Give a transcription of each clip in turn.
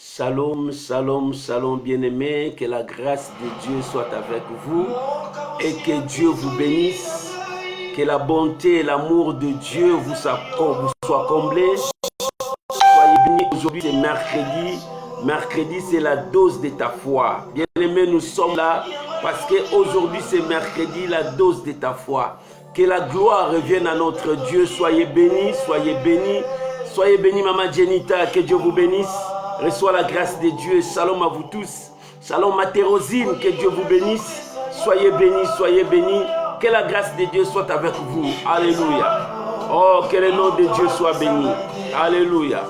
Shalom, shalom, shalom bien-aimés, que la grâce de Dieu soit avec vous et que Dieu vous bénisse, que la bonté et l'amour de Dieu vous soient comblés. Soyez bénis, aujourd'hui c'est mercredi, mercredi c'est la dose de ta foi. Bien-aimés, nous sommes là parce qu'aujourd'hui c'est mercredi, la dose de ta foi. Que la gloire revienne à notre Dieu, soyez bénis, soyez bénis. Soyez bénis, Maman Jenita, que Dieu vous bénisse. Reçois la grâce de Dieu. Shalom à vous tous. Shalom Matérosine, que Dieu vous bénisse. Soyez bénis, soyez bénis. Que la grâce de Dieu soit avec vous. Alléluia. Oh, que le nom de Dieu soit béni. Alléluia.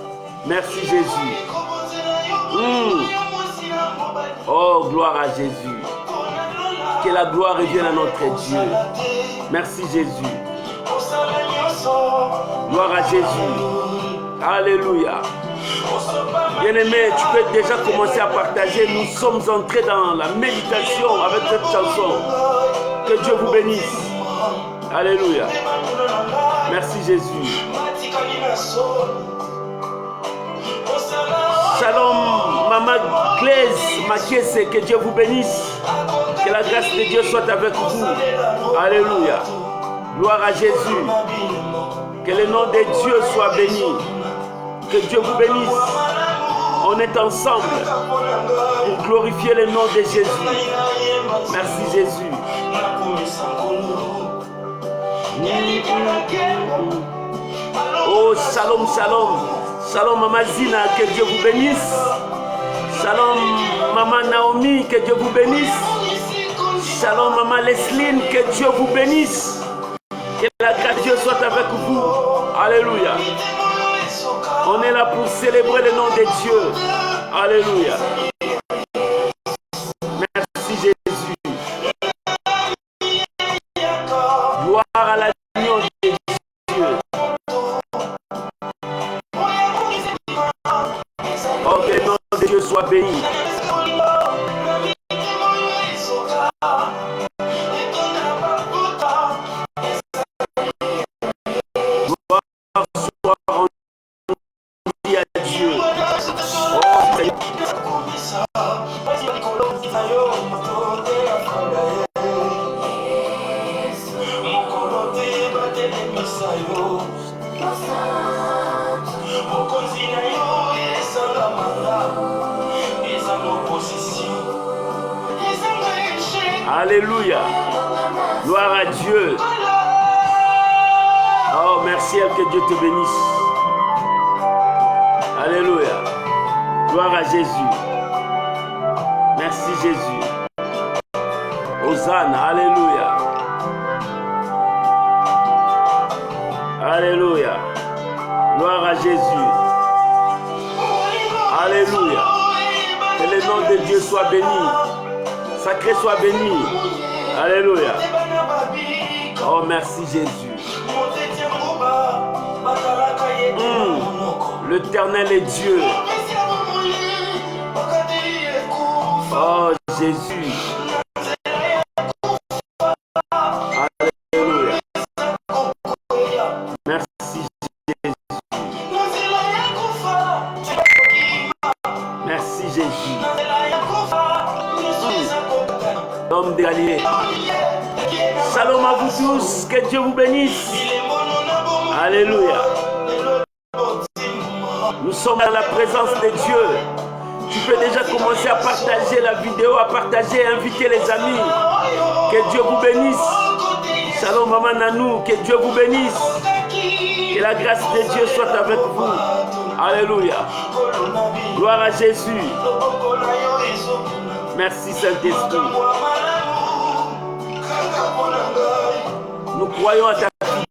Merci Jésus. Oh, gloire à Jésus. Que la gloire revienne à notre Dieu. Merci Jésus. Gloire à Jésus. Alléluia. Bien-aimé, tu peux déjà commencer à partager. Nous sommes entrés dans la méditation avec cette chanson. Que Dieu vous bénisse. Alléluia. Merci Jésus. Shalom, Maman Glaise Makiese, que Dieu vous bénisse. Que la grâce de Dieu soit avec vous. Alléluia. Gloire à Jésus. Que le nom de Dieu soit béni. Que Dieu vous bénisse. On est ensemble pour glorifier le nom de Jésus. Merci Jésus. Oh, shalom, shalom. Shalom, Maman Zina, que Dieu vous bénisse. Shalom, Maman Naomi, que Dieu vous bénisse. Shalom, Maman Lesline, que Dieu vous bénisse. Que la grâce de Dieu soit avec vous. Alléluia. On est là pour célébrer le nom de Dieu. Alléluia. Merci Jésus. Gloire à l'agneau de Dieu. Oh, que le nom de Dieu soit béni. Alléluia. Gloire à Dieu. Oh, merci, que Dieu te bénisse. Alléluia. Gloire à Jésus. Merci Jésus. Hosanna. Alléluia. Alléluia. Gloire à Jésus. Alléluia. Que le nom de Dieu soit béni. Sacré soit béni. Alléluia. Oh, merci Jésus. L'Éternel est Dieu. Oh, Jésus. Alléluia. Merci Jésus. Merci Jésus. L'homme des Galilées. Shalom à vous tous, que Dieu vous bénisse. Alléluia. Nous sommes dans la présence de Dieu. Tu peux déjà commencer à partager la vidéo, à partager, à inviter les amis. Que Dieu vous bénisse. Shalom Maman Nanou, que Dieu vous bénisse. Que la grâce de Dieu soit avec vous. Alléluia. Gloire à Jésus. Merci Saint-Esprit. Nous croyons à ta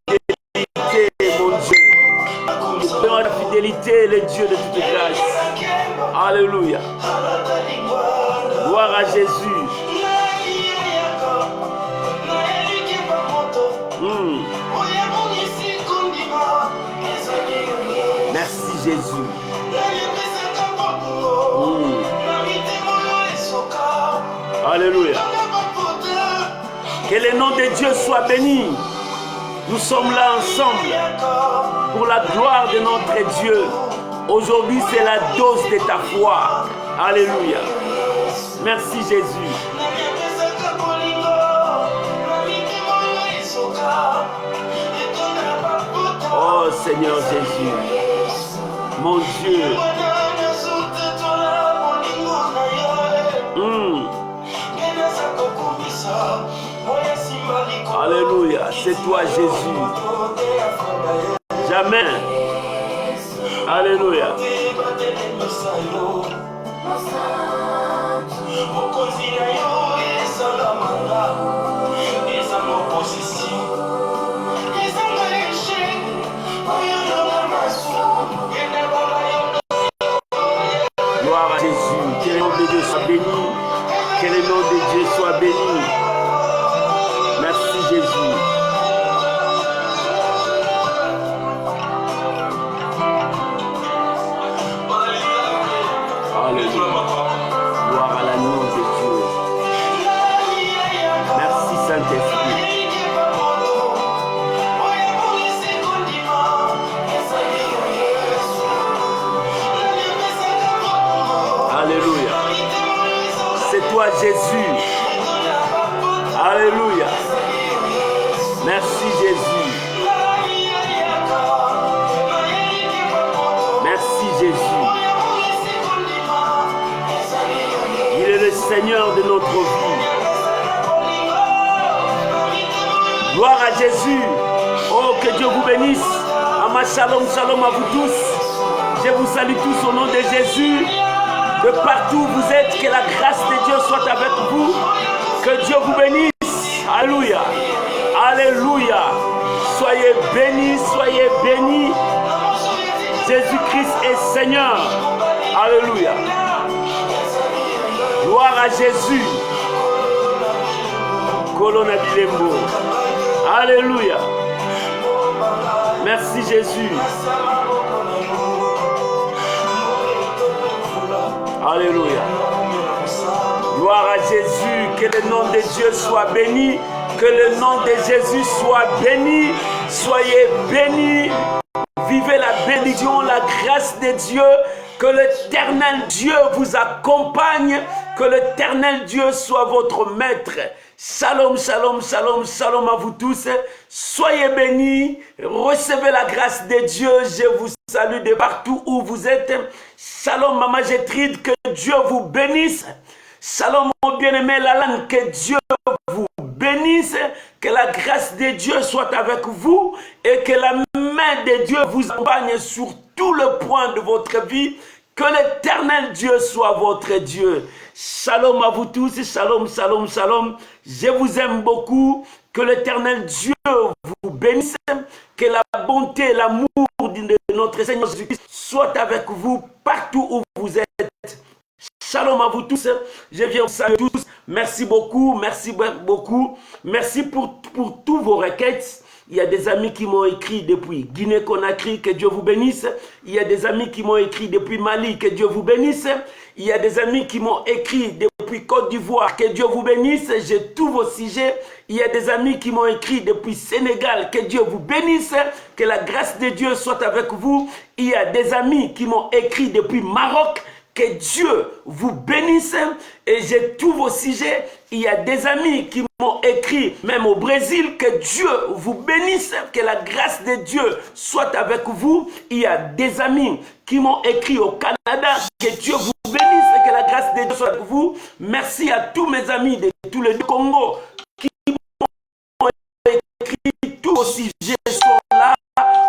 fidélité, mon Dieu. Nous croyons à ta fidélité, le Dieu de toute grâce. Alléluia. Gloire à Jésus. Merci Jésus. Alléluia. Que le nom de Dieu soit béni. Nous sommes là ensemble pour la gloire de notre Dieu. Aujourd'hui, c'est la dose de ta foi. Alléluia. Merci Jésus. Oh Seigneur Jésus, mon Dieu. Alléluia, c'est toi Jésus. Jamais. Alléluia. Gloire à Jésus. Que le nom de Dieu soit béni. Que le nom de Dieu soit béni. Merci Jésus. Alléluia. Gloire à l'agneau de Dieu. Merci Saint-Esprit. Alléluia. C'est toi Jésus. Alléluia. Merci Jésus. Merci Jésus. Il est le Seigneur de notre vie. Gloire à Jésus. Oh, que Dieu vous bénisse. Ama shalom, shalom à vous tous. Je vous salue tous au nom de Jésus. De partout où vous êtes, que la grâce de Dieu soit avec vous. Que Dieu vous bénisse. Alléluia. Alléluia. Soyez bénis, soyez bénis. Jésus-Christ est Seigneur. Alléluia. Gloire à Jésus. Colonna Bilembo. Alléluia. Merci Jésus. Alléluia. Gloire à Jésus. Que le nom de Dieu soit béni. Que le nom de Jésus soit béni. Soyez bénis. Vivez la bénédiction, la grâce de Dieu. Que l'éternel Dieu vous accompagne. Que l'éternel Dieu soit votre maître. Shalom, shalom, shalom, shalom à vous tous. Soyez bénis. Recevez la grâce de Dieu. Je vous salue de partout où vous êtes. Shalom, Maman Gétrude. Que Dieu vous bénisse. Shalom, mon bien-aimé Lalan. Que Dieu vous bénisse. Que la grâce de Dieu soit avec vous. Et que la main de Dieu vous accompagne sur tout le point de votre vie. Que l'éternel Dieu soit votre Dieu. Shalom à vous tous. Shalom, shalom, shalom. Je vous aime beaucoup. Que l'éternel Dieu vous bénisse. Que la bonté, l'amour de notre Seigneur Jésus-Christ soit avec vous partout où vous êtes. Shalom à vous tous. Je viens vous saluer tous. Merci beaucoup. Merci beaucoup. Merci pour tous vos requêtes. Il y a des amis qui m'ont écrit depuis Guinée-Conakry, que Dieu vous bénisse. Il y a des amis qui m'ont écrit depuis Mali, que Dieu vous bénisse. Il y a des amis qui m'ont écrit depuis Côte d'Ivoire, que Dieu vous bénisse. J'ai tous vos sujets. Il y a des amis qui m'ont écrit depuis Sénégal, que Dieu vous bénisse. Que la grâce de Dieu soit avec vous. Il y a des amis qui m'ont écrit depuis Maroc. Que Dieu vous bénisse et j'ai tous vos sujets. Il y a des amis qui m'ont écrit, même au Brésil, que Dieu vous bénisse, que la grâce de Dieu soit avec vous. Il y a des amis qui m'ont écrit au Canada, que Dieu vous bénisse et que la grâce de Dieu soit avec vous. Merci à tous mes amis de tous les Congo qui m'ont écrit, tous vos sujets sont là.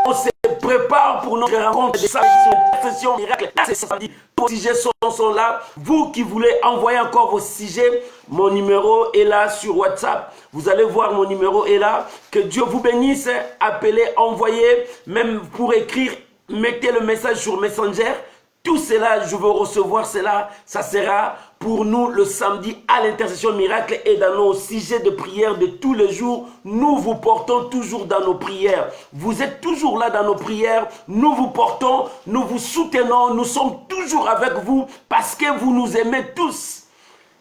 On se prépare pour notre rencontre de session miracle. C'est samedi. Vos sujets sont là. Vous qui voulez envoyer encore vos sujets, mon numéro est là sur WhatsApp. Vous allez voir, mon numéro est là. Que Dieu vous bénisse. Appelez, envoyez, même pour écrire, mettez le message sur Messenger. Tout cela, je veux recevoir cela. Ça sera pour nous le samedi à l'intercession miracle et dans nos sujets de prière de tous les jours. Nous vous portons toujours dans nos prières. Vous êtes toujours là dans nos prières. Nous vous portons, nous vous soutenons. Nous sommes toujours avec vous parce que vous nous aimez tous.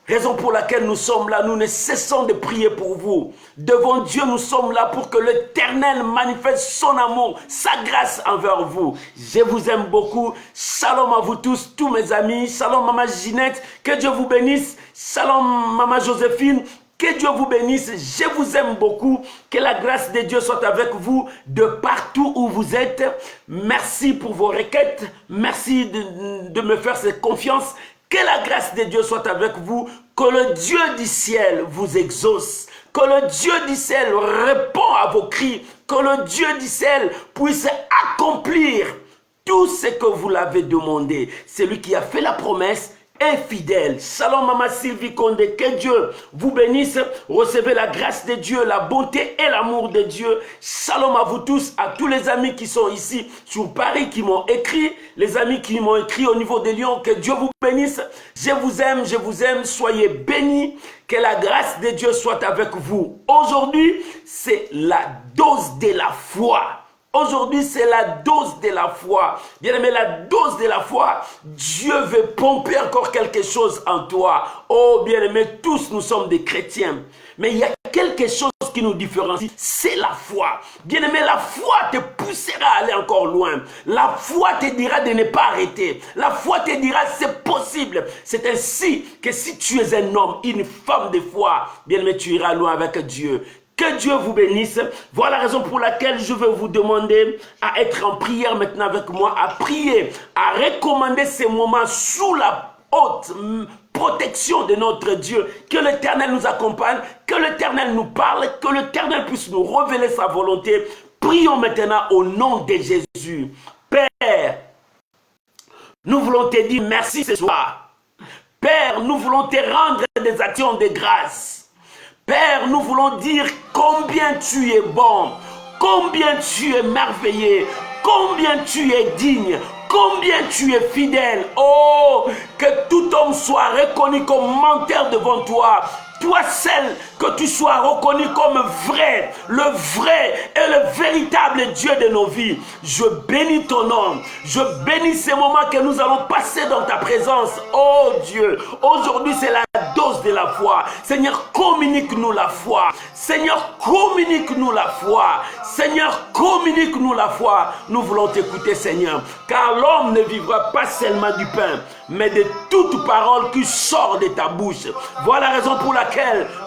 Raison pour laquelle nous sommes là, nous ne cessons de prier pour vous. Devant Dieu, nous sommes là pour que l'Éternel manifeste son amour, sa grâce envers vous. Je vous aime beaucoup. Shalom à vous tous mes amis. Shalom Maman Ginette, que Dieu vous bénisse. Shalom Maman Joséphine, que Dieu vous bénisse. Je vous aime beaucoup. Que la grâce de Dieu soit avec vous de partout où vous êtes. Merci pour vos requêtes. Merci de me faire cette confiance. Que la grâce de Dieu soit avec vous, que le Dieu du ciel vous exauce, que le Dieu du ciel répond à vos cris, que le Dieu du ciel puisse accomplir tout ce que vous l'avez demandé. Celui qui a fait la promesse est fidèle. Shalom Maman Sylvie Condé, que Dieu vous bénisse. Recevez la grâce de Dieu, la bonté et l'amour de Dieu. Shalom à vous tous, à tous les amis qui sont ici sur Paris, qui m'ont écrit, les amis qui m'ont écrit au niveau de Lyon. Que Dieu vous bénisse. Je vous aime, soyez bénis. Que la grâce de Dieu soit avec vous. Aujourd'hui, c'est la dose de la foi. Aujourd'hui, c'est la dose de la foi. Bien-aimé, la dose de la foi, Dieu veut pomper encore quelque chose en toi. Oh, bien-aimé, tous nous sommes des chrétiens. Mais il y a quelque chose qui nous différencie, c'est la foi. Bien-aimé, la foi te poussera à aller encore loin. La foi te dira de ne pas arrêter. La foi te dira c'est possible. C'est ainsi que si tu es un homme, une femme de foi, bien-aimé, tu iras loin avec Dieu. Que Dieu vous bénisse. Voilà la raison pour laquelle je vais vous demander à être en prière maintenant avec moi, à prier, à recommander ces moments sous la haute protection de notre Dieu. Que l'Éternel nous accompagne, que l'Éternel nous parle, que l'Éternel puisse nous révéler sa volonté. Prions maintenant au nom de Jésus. Père, nous voulons te dire merci ce soir. Père, nous voulons te rendre des actions de grâce. Père, nous voulons dire combien tu es bon, combien tu es merveilleux, combien tu es digne, combien tu es fidèle. Oh, que tout homme soit reconnu comme menteur devant toi. Toi seul, que tu sois reconnu comme vrai, le vrai et le véritable Dieu de nos vies. Je bénis ton nom. Je bénis ces moments que nous allons passer dans ta présence. Oh Dieu, aujourd'hui c'est la dose de la foi. Seigneur, communique-nous la foi. Seigneur, communique-nous la foi. Seigneur, communique-nous la foi. Nous voulons t'écouter, Seigneur. Car l'homme ne vivra pas seulement du pain, mais de toute parole qui sort de ta bouche. Voilà la raison pour laquelle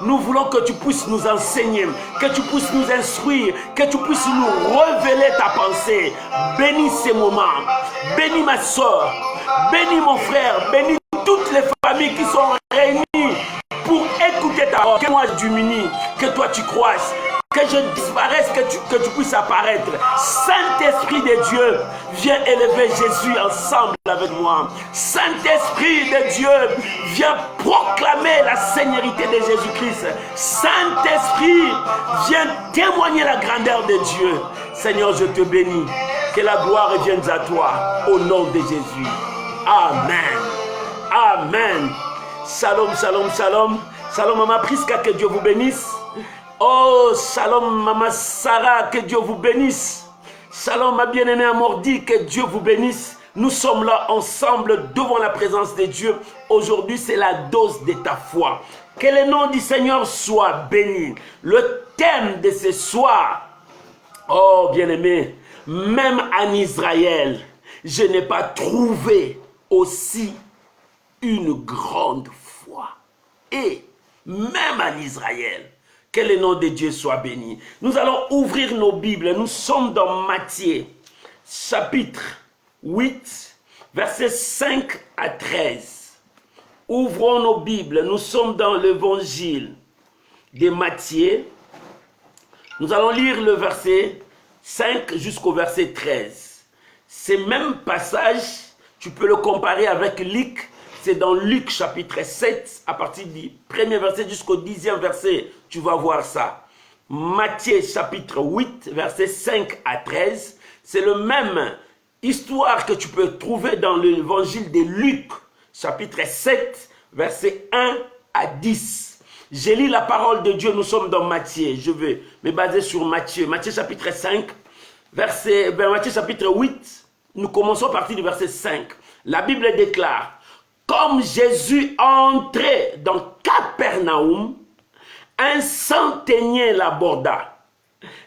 nous voulons que tu puisses nous enseigner, que tu puisses nous instruire, que tu puisses nous révéler ta pensée. Bénis ces moments. Bénis ma soeur. Bénis mon frère. Bénis toutes les familles qui sont réunies pour écouter ta parole. Que moi je diminue, que toi tu croisses. Que je disparaisse, que tu puisses apparaître. Saint-Esprit de Dieu, viens élever Jésus ensemble avec moi. Saint-Esprit de Dieu, viens proclamer la seigneurie de Jésus-Christ. Saint-Esprit, viens témoigner la grandeur de Dieu. Seigneur, je te bénis. Que la gloire revienne à toi, au nom de Jésus. Amen. Amen. Shalom, shalom, shalom. Shalom, Maman Priska, que Dieu vous bénisse. Oh, shalom, Maman Sarah, que Dieu vous bénisse. Shalom, ma bien-aimée Amordi, que Dieu vous bénisse. Nous sommes là ensemble devant la présence de Dieu. Aujourd'hui, c'est la dose de ta foi. Que le nom du Seigneur soit béni. Le thème de ce soir, oh, bien-aimé, même en Israël, je n'ai pas trouvé aussi une grande foi. Et même en Israël, que le nom de Dieu soit béni. Nous allons ouvrir nos Bibles. Nous sommes dans Matthieu, chapitre 8, versets 5 à 13. Ouvrons nos Bibles. Nous sommes dans l'évangile de Matthieu. Nous allons lire le verset 5 jusqu'au verset 13. Ce même passage, tu peux le comparer avec Luc. C'est dans Luc chapitre 7, à partir du premier verset jusqu'au 10e verset, tu vas voir ça. Matthieu chapitre 8, verset 5 à 13, c'est le même histoire que tu peux trouver dans l'évangile de Luc, chapitre 7, verset 1 à 10. J'ai lu la parole de Dieu, nous sommes dans Matthieu, je vais me baser sur Matthieu. Matthieu chapitre 5, Matthieu chapitre 8, nous commençons à partir du verset 5. La Bible déclare: Comme Jésus entrait dans Capernaum, un centenier l'aborda,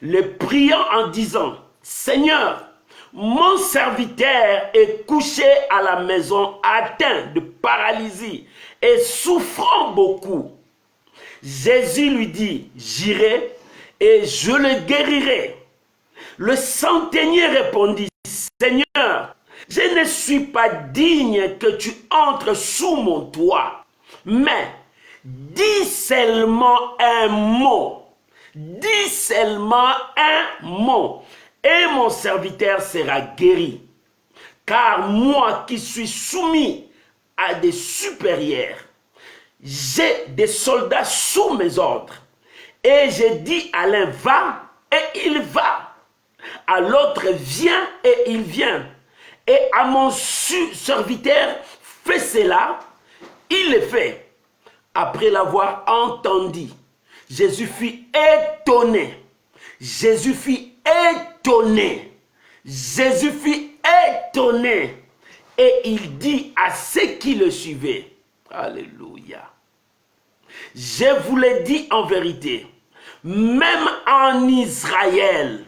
le priant en disant, « Seigneur, mon serviteur est couché à la maison, atteint de paralysie et souffrant beaucoup. » Jésus lui dit, « J'irai et je le guérirai. » Le centenier répondit, « Seigneur, je ne suis pas digne que tu entres sous mon toit, mais dis seulement un mot, dis seulement un mot, et mon serviteur sera guéri. Car moi qui suis soumis à des supérieurs, j'ai des soldats sous mes ordres, et j'ai dit à l'un, va, et il va, à l'autre, viens, et il vient, et à mon serviteur, fais cela, il le fait. » Après l'avoir entendu, Jésus fut étonné. Jésus fut étonné. Jésus fut étonné. Et il dit à ceux qui le suivaient, alléluia, je vous l'ai dit en vérité, même en Israël,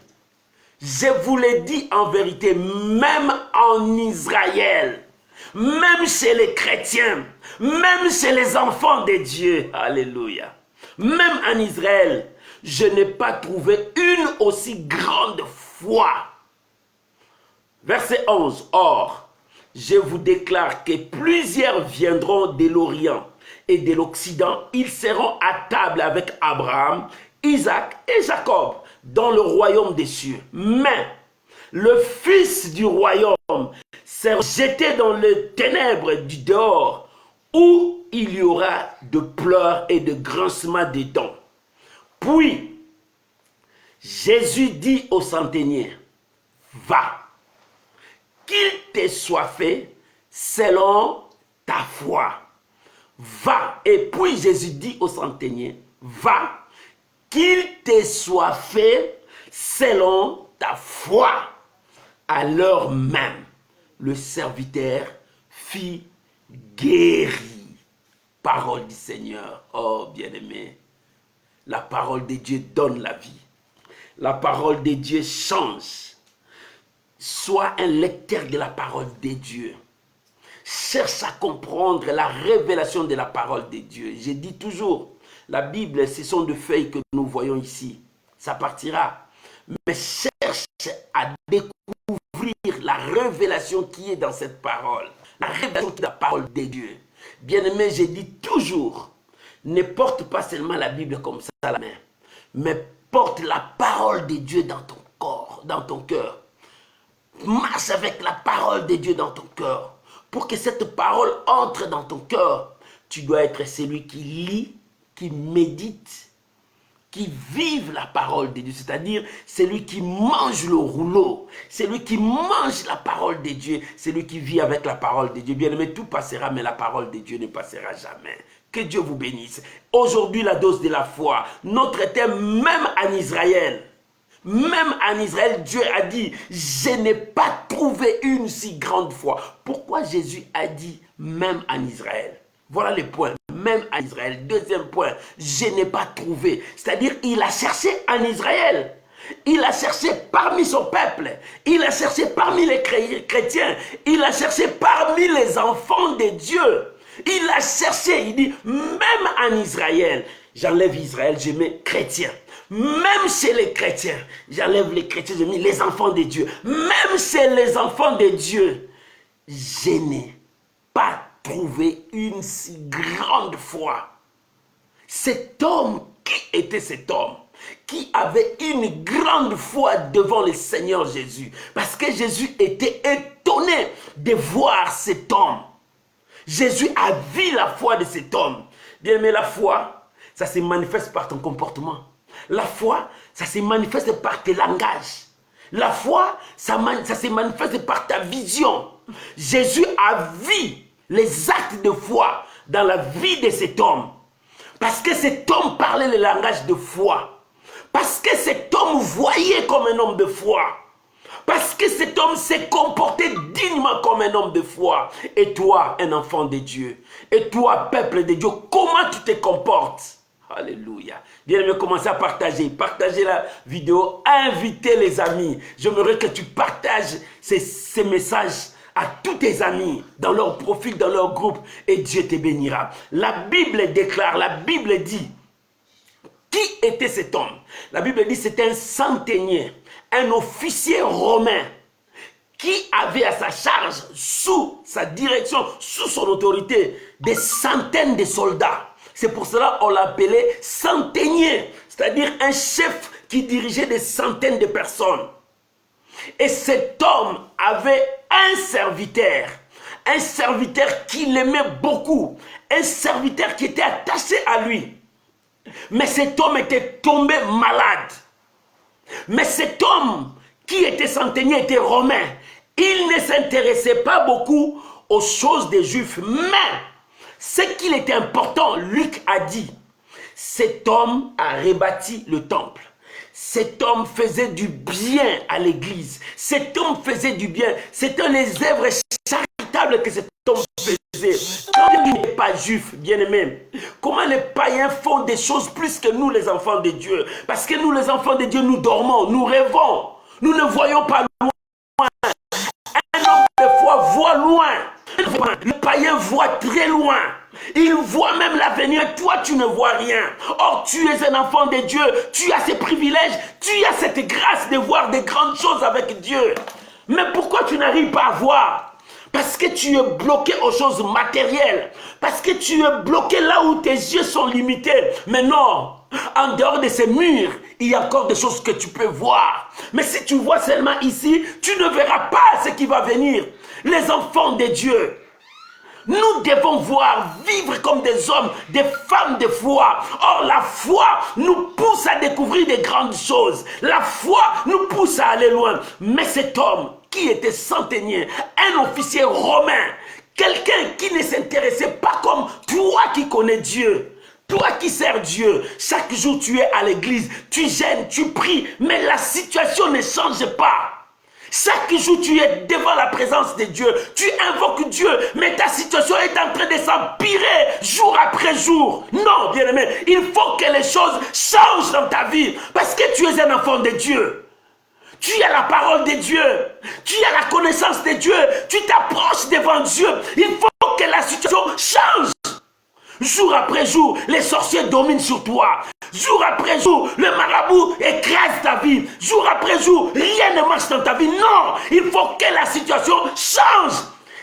je vous l'ai dit en vérité, même en Israël, même chez les chrétiens, même chez les enfants de Dieu, alléluia, même en Israël, je n'ai pas trouvé une aussi grande foi. Verset 11, or, je vous déclare que plusieurs viendront de l'Orient et de l'Occident, ils seront à table avec Abraham, Isaac et Jacob dans le royaume des cieux. Mais le fils du royaume sera jeté dans les ténèbres du dehors, où il y aura de pleurs et de grincements des dents. Puis, Jésus dit au centenier, va, qu'il te soit fait selon ta foi. Va. Et puis Jésus dit au centenier, va, qu'il te soit fait selon ta foi. À l'heure même, le serviteur fit guéri. Parole du Seigneur. Oh bien-aimé, la parole de Dieu donne la vie. La parole de Dieu change. Sois un lecteur de la parole de Dieu. Cherche à comprendre la révélation de la parole de Dieu. Je dis toujours, la Bible, ce sont des feuilles que nous voyons ici. Ça partira. Mais cherche à découvrir la révélation qui est dans cette parole. La révélation de la parole de Dieu. Bien-aimé, je dis toujours, ne porte pas seulement la Bible comme ça à la main, mais porte la parole de Dieu dans ton corps, dans ton cœur. Marche avec la parole de Dieu dans ton cœur. Pour que cette parole entre dans ton cœur, tu dois être celui qui lit, qui médite, qui vive la parole de Dieu. C'est-à-dire, celui qui mange le rouleau, celui qui mange la parole de Dieu, celui qui vit avec la parole de Dieu. Bien aimé, tout passera, mais la parole de Dieu ne passera jamais. Que Dieu vous bénisse. Aujourd'hui, la dose de la foi. Notre thème, même en Israël, Dieu a dit, je n'ai pas trouvé une si grande foi. Pourquoi Jésus a dit, même en Israël? Voilà le point, même en Israël. Deuxième point, je n'ai pas trouvé. C'est-à-dire, il a cherché en Israël. Il a cherché parmi son peuple. Il a cherché parmi les chrétiens. Il a cherché parmi les enfants de Dieu. Il a cherché, il dit, même en Israël. J'enlève Israël, je mets chrétien. Même chez les chrétiens, j'enlève les chrétiens, je mets les enfants de Dieu. Même chez les enfants de Dieu, je n'ai pas trouvé une si grande foi. Cet homme, qui était cet homme? Qui avait une grande foi devant le Seigneur Jésus. Parce que Jésus était étonné de voir cet homme. Jésus a vu la foi de cet homme. Bien aimé, la foi, ça se manifeste par ton comportement. La foi, ça se manifeste par tes langages. La foi, ça se manifeste par ta vision. Jésus a vu les actes de foi dans la vie de cet homme. Parce que cet homme parlait le langage de foi. Parce que cet homme voyait comme un homme de foi. Parce que cet homme s'est comporté dignement comme un homme de foi. Et toi, un enfant de Dieu. Et toi, peuple de Dieu, comment tu te comportes? Alléluia. Bien-aimé, commencez à partager. Partagez la vidéo. Invitez les amis. J'aimerais que tu partages ces messages à tous tes amis, dans leur profil, dans leur groupe. Et Dieu te bénira. La Bible déclare, la Bible dit, qui était cet homme? La Bible dit c'était un centenier, un officier romain qui avait à sa charge, sous sa direction, sous son autorité, des centaines de soldats. C'est pour cela qu'on l'appelait centenier, c'est-à-dire un chef qui dirigeait des centaines de personnes. Et cet homme avait un serviteur qui l'aimait beaucoup, un serviteur qui était attaché à lui. Mais cet homme était tombé malade. Mais cet homme qui était centenier était romain. Il ne s'intéressait pas beaucoup aux choses des Juifs. Mais ce qu'il était important, Luc a dit, cet homme a rebâti le temple. Cet homme faisait du bien à l'église. Cet homme faisait du bien. C'était les œuvres charitables que cet homme faisait. Quand il n'est pas juif, bien-aimé, comment les païens font des choses plus que nous, les enfants de Dieu? Parce que nous, les enfants de Dieu, nous dormons, nous rêvons. Nous ne voyons pas loin. Un homme, des fois, voit loin. Le païen voit très loin. Il voit même l'avenir. Toi, tu ne vois rien. Or, tu es un enfant de Dieu. Tu as ces privilèges. Tu as cette grâce de voir des grandes choses avec Dieu. Mais pourquoi tu n'arrives pas à voir? Parce que tu es bloqué aux choses matérielles. Parce que tu es bloqué là où tes yeux sont limités. Mais non, en dehors de ces murs, il y a encore des choses que tu peux voir. Mais si tu vois seulement ici, tu ne verras pas ce qui va venir. Les enfants de Dieu, nous devons voir, vivre comme des hommes, des femmes de foi. Or, la foi nous pousse à découvrir des grandes choses. La foi nous pousse à aller loin. Mais cet homme qui était centenier, un officier romain, quelqu'un qui ne s'intéressait pas comme toi qui connais Dieu. Toi qui sers Dieu, chaque jour tu es à l'église, tu gênes, tu pries, mais la situation ne change pas. Chaque jour tu es devant la présence de Dieu, tu invoques Dieu, mais ta situation est en train de s'empirer jour après jour. Non, bien-aimé, il faut que les choses changent dans ta vie, parce que tu es un enfant de Dieu. Tu as la parole de Dieu, tu as la connaissance de Dieu, tu t'approches devant Dieu. Il faut que la situation change. Jour après jour, les sorciers dominent sur toi. Jour après jour, le marabout écrase ta vie. Jour après jour, rien ne marche dans ta vie. Non, il faut que la situation change.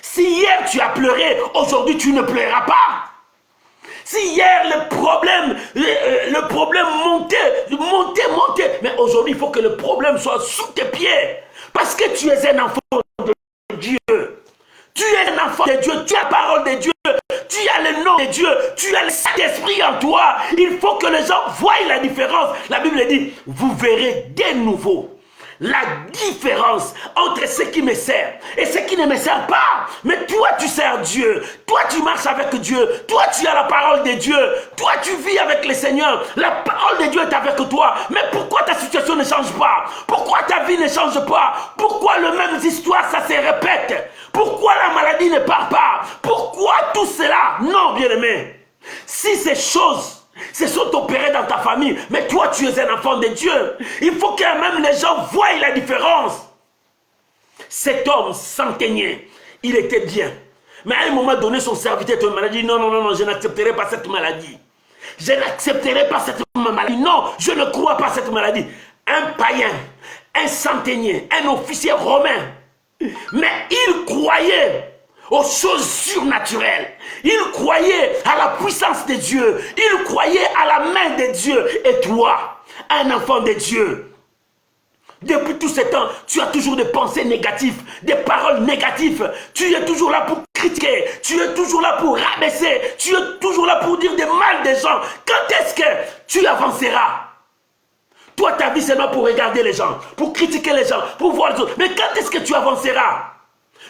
Si hier tu as pleuré, aujourd'hui tu ne pleureras pas. Si hier le problème montait, mais aujourd'hui il faut que le problème soit sous tes pieds. Parce que tu es un enfant de Dieu. Tu es un enfant de Dieu, tu as la parole de Dieu, tu as le nom de Dieu, tu as le Saint-Esprit en toi. Il faut que les gens voient la différence. La Bible dit, vous verrez de nouveau la différence entre ce qui me sert et ce qui ne me sert pas. Mais toi, tu sers Dieu. Toi, tu marches avec Dieu. Toi, tu as la parole de Dieu. Toi, tu vis avec le Seigneur. La parole de Dieu est avec toi. Mais pourquoi ta situation ne change pas? Pourquoi ta vie ne change pas? Pourquoi les mêmes histoires, ça se répète? Pourquoi la maladie ne part pas? Pourquoi tout cela? Non, bien-aimé. Si ces choses se sont opérés dans ta famille, mais toi tu es un enfant de Dieu, il faut que même les gens voient la différence. Cet homme centenier, il était bien, mais à un moment donné son serviteur était une maladie. Non, je n'accepterai pas cette maladie. Je n'accepterai pas cette maladie. Non, je ne crois pas cette maladie. Un païen, un centenier, un officier romain, mais il croyait aux choses surnaturelles. Il croyait à la puissance de Dieu. Il croyait à la main de Dieu. Et toi, un enfant de Dieu, depuis tout ce temps, tu as toujours des pensées négatives, des paroles négatives. Tu es toujours là pour critiquer. Tu es toujours là pour rabaisser. Tu es toujours là pour dire des mal des gens. Quand est-ce que tu avanceras? Toi, ta vie, c'est là pour regarder les gens, pour critiquer les gens, pour voir les autres. Mais quand est-ce que tu avanceras?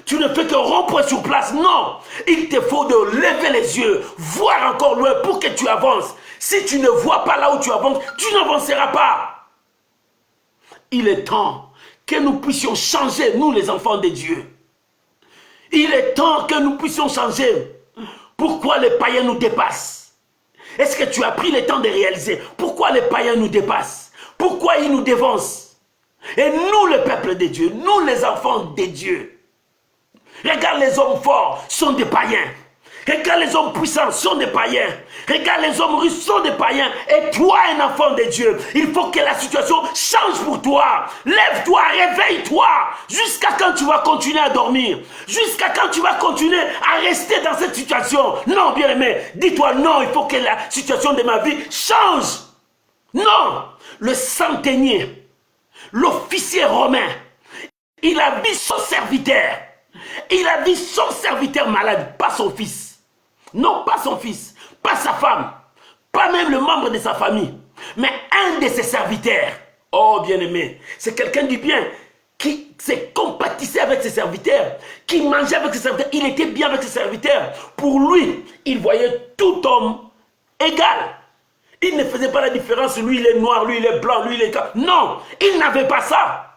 Tu ne fais que rompre sur place. Non, il te faut de lever les yeux, voir encore loin pour que tu avances. Si tu ne vois pas là où tu avances, tu n'avanceras pas. Il est temps que nous puissions changer, nous les enfants de Dieu. Il est temps que nous puissions changer. Pourquoi les païens nous dépassent? Est-ce que tu as pris le temps de réaliser pourquoi les païens nous dépassent? Pourquoi ils nous dévancent? Et nous, le peuple de Dieu, nous les enfants de Dieu, regarde, les hommes forts sont des païens. Regarde, les hommes puissants sont des païens. Regarde, les hommes riches sont des païens. Et toi, un enfant de Dieu, il faut que la situation change pour toi. Lève-toi, réveille-toi. Jusqu'à quand tu vas continuer à dormir? Jusqu'à quand tu vas continuer à rester dans cette situation? Non, bien-aimé, dis-toi non, il faut que la situation de ma vie change. Non, le centenier, l'officier romain, il a vu son serviteur. Il a vu son serviteur malade, pas son fils. Non, pas son fils, pas sa femme, pas même le membre de sa famille, mais un de ses serviteurs. Oh, bien-aimé, c'est quelqu'un du bien qui s'est compatissé avec ses serviteurs, qui mangeait avec ses serviteurs, il était bien avec ses serviteurs. Pour lui, il voyait tout homme égal. Il ne faisait pas la différence, lui il est noir, lui il est blanc, lui il est... Non, il n'avait pas ça.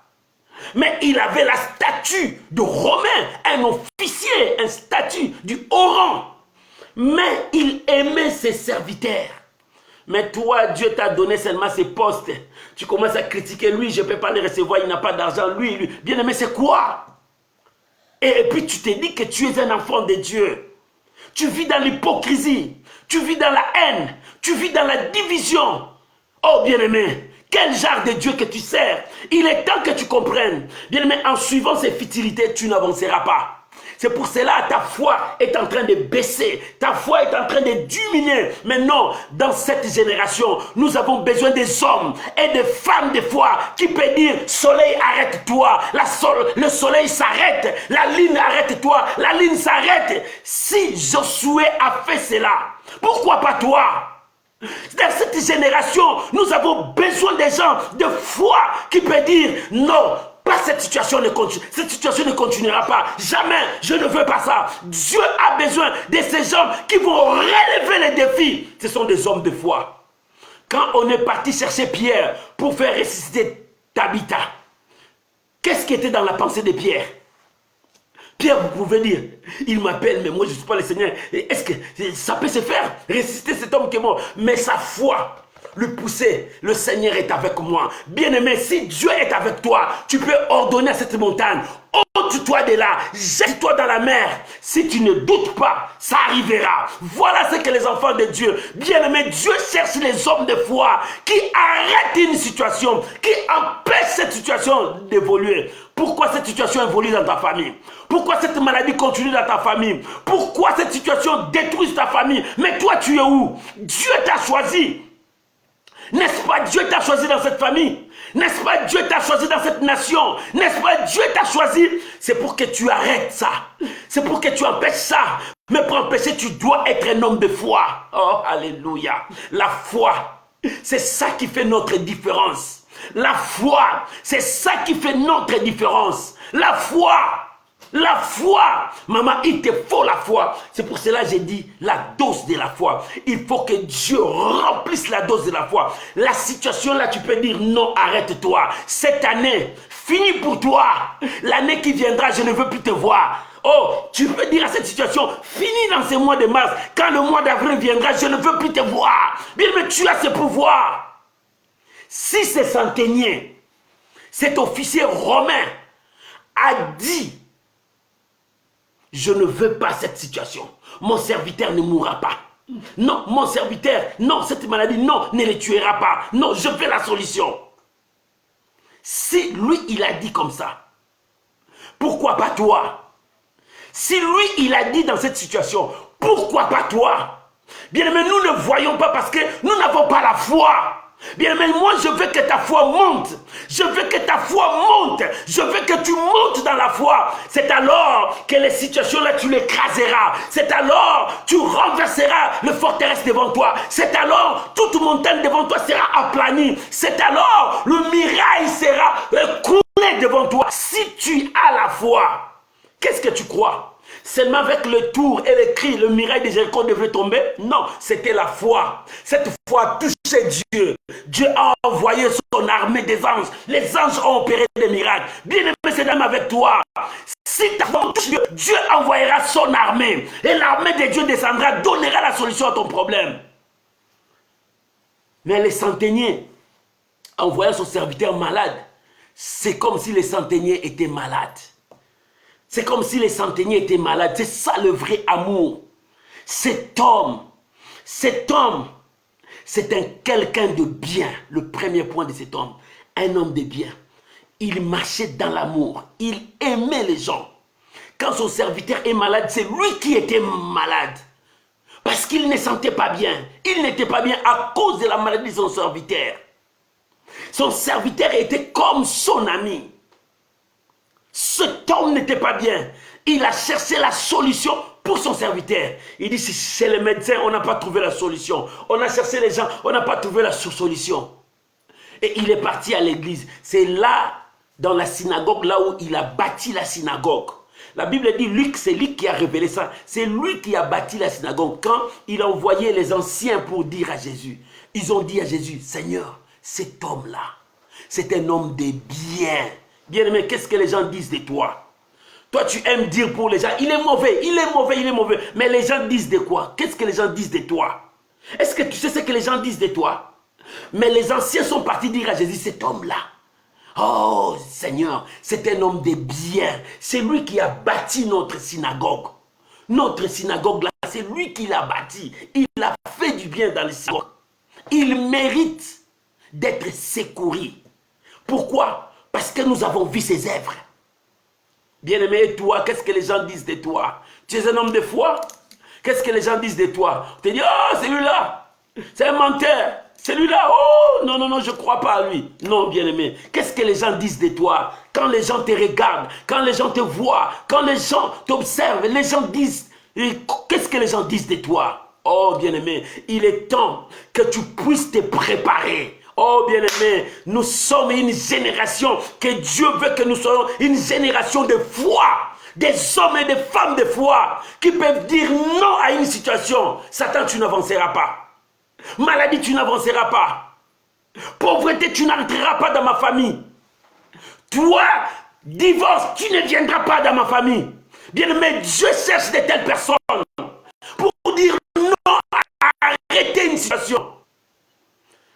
Mais il avait la statue de Romain, un officier, un statut du haut rang. Mais il aimait ses serviteurs. Mais toi, Dieu t'a donné seulement ses postes. Tu commences à critiquer lui, je ne peux pas le recevoir, il n'a pas d'argent, lui. Bien aimé, c'est quoi? Et puis tu te dis que tu es un enfant de Dieu. Tu vis dans l'hypocrisie, tu vis dans la haine, tu vis dans la division. Oh bien aimé, quel genre de Dieu que tu sers? Il est temps que tu comprennes. Bien aimé, en suivant ces futilités, tu n'avanceras pas. C'est pour cela que ta foi est en train de baisser. Ta foi est en train de diminuer. Mais non, dans cette génération, nous avons besoin des hommes et des femmes de foi qui peuvent dire, soleil, arrête-toi. Le soleil s'arrête. La ligne, arrête-toi. La ligne s'arrête. Si Josué a fait cela, pourquoi pas toi? Dans cette génération, nous avons besoin des gens de foi qui peuvent dire, non, pas cette situation ne continuera pas. Jamais, je ne veux pas ça. Dieu a besoin de ces gens qui vont relever les défis. Ce sont des hommes de foi. Quand on est parti chercher Pierre pour faire ressusciter Tabitha, qu'est-ce qui était dans la pensée de Pierre? Pierre, vous pouvez dire, il m'appelle, mais moi je ne suis pas le Seigneur. Est-ce que ça peut se faire? Ressusciter cet homme qui est mort. Mais sa foi le pousser, le Seigneur est avec moi. Bien-aimé, si Dieu est avec toi, tu peux ordonner à cette montagne, ôte-toi de là, jette-toi dans la mer. Si tu ne doutes pas, ça arrivera. Voilà ce que les enfants de Dieu, bien-aimé, Dieu cherche les hommes de foi qui arrêtent une situation, qui empêchent cette situation d'évoluer. Pourquoi cette situation évolue dans ta famille? Pourquoi cette maladie continue dans ta famille? Pourquoi cette situation détruit ta famille? Mais toi, tu es où? Dieu t'a choisi. N'est-ce pas Dieu t'a choisi dans cette famille? N'est-ce pas Dieu t'a choisi dans cette nation? N'est-ce pas Dieu t'a choisi? C'est pour que tu arrêtes ça. C'est pour que tu empêches ça. Mais pour empêcher, tu dois être un homme de foi. Oh, alléluia. La foi, c'est ça qui fait notre différence. La foi, c'est ça qui fait notre différence. La foi. La foi, maman, il te faut la foi. C'est pour cela que j'ai dit la dose de la foi. Il faut que Dieu remplisse la dose de la foi. La situation là, tu peux dire non, arrête-toi. Cette année, fini pour toi. L'année qui viendra, je ne veux plus te voir. Oh, tu peux dire à cette situation, fini dans ces mois de mars. Quand le mois d'avril viendra, je ne veux plus te voir. Bien, mais tu as ce pouvoir. Si ce centenier, cet officier romain a dit, je ne veux pas cette situation. Mon serviteur ne mourra pas. Non, mon serviteur, non, cette maladie, non, ne le tuera pas. Non, je veux la solution. Si lui, il a dit comme ça, pourquoi pas toi? Si lui, il a dit dans cette situation, pourquoi pas toi? Bien aimé, nous ne voyons pas parce que nous n'avons pas la foi. Bien aimé, moi je veux que ta foi monte. Je veux que ta foi monte. Je veux que tu montes dans la foi. C'est alors que les situations là tu l'écraseras. C'est alors tu renverseras le forteresse devant toi. C'est alors toute montagne devant toi sera aplanie. C'est alors le mirail sera coulé devant toi. Si tu as la foi, qu'est-ce que tu crois? Seulement avec le tour et le cri, le mirail de Jéricho devait tomber? Non, c'était la foi. Cette foi touche chez Dieu. Dieu a envoyé son armée des anges. Les anges ont opéré des miracles. Bien-aimé, c'est même avec toi. Si ta foi touche Dieu, Dieu envoyera son armée. Et l'armée de Dieu descendra, donnera la solution à ton problème. Mais les centeniers, en voyant son serviteur malade, c'est comme si les centeniers étaient malades. C'est comme si les centeniers étaient malades. C'est ça le vrai amour. Cet homme, c'est un quelqu'un de bien. Le premier point de cet homme, un homme de bien. Il marchait dans l'amour. Il aimait les gens. Quand son serviteur est malade, c'est lui qui était malade. Parce qu'il ne sentait pas bien. Il n'était pas bien à cause de la maladie de son serviteur. Son serviteur était comme son ami. Cet homme n'était pas bien. Il a cherché la solution pour son serviteur. Il dit, chez les médecins, on n'a pas trouvé la solution. On a cherché les gens, on n'a pas trouvé la solution. Et il est parti à l'église. C'est là, dans la synagogue, là où il a bâti la synagogue. La Bible dit, Luc, c'est lui qui a révélé ça. C'est lui qui a bâti la synagogue. Quand il a envoyé les anciens pour dire à Jésus, ils ont dit à Jésus, Seigneur, cet homme-là, c'est un homme de bien. Bien-aimé, qu'est-ce que les gens disent de toi? Toi, tu aimes dire pour les gens, il est mauvais, il est mauvais, il est mauvais. Mais les gens disent de quoi? Qu'est-ce que les gens disent de toi? Est-ce que tu sais ce que les gens disent de toi? Mais les anciens sont partis dire à Jésus, cet homme-là, oh Seigneur, c'est un homme de bien. C'est lui qui a bâti notre synagogue. Notre synagogue là, c'est lui qui l'a bâti. Il a fait du bien dans les synagogues. Il mérite d'être secouru. Pourquoi? Parce que nous avons vu ses œuvres. Bien-aimé, et toi, qu'est-ce que les gens disent de toi? Tu es un homme de foi? Qu'est-ce que les gens disent de toi? Tu te dis, oh, celui-là, c'est un menteur. Celui-là, oh, non, non, non, je ne crois pas à lui. Non, bien-aimé, qu'est-ce que les gens disent de toi? Quand les gens te regardent, quand les gens te voient, quand les gens t'observent, les gens disent, qu'est-ce que les gens disent de toi? Oh, bien-aimé, il est temps que tu puisses te préparer. Oh bien-aimé, nous sommes une génération que Dieu veut que nous soyons une génération de foi. Des hommes et des femmes de foi qui peuvent dire non à une situation. Satan, tu n'avanceras pas. Maladie, tu n'avanceras pas. Pauvreté, tu n'entreras pas dans ma famille. Toi, divorce, tu ne viendras pas dans ma famille. Bien-aimé, Dieu cherche de telles personnes pour dire non à arrêter une situation.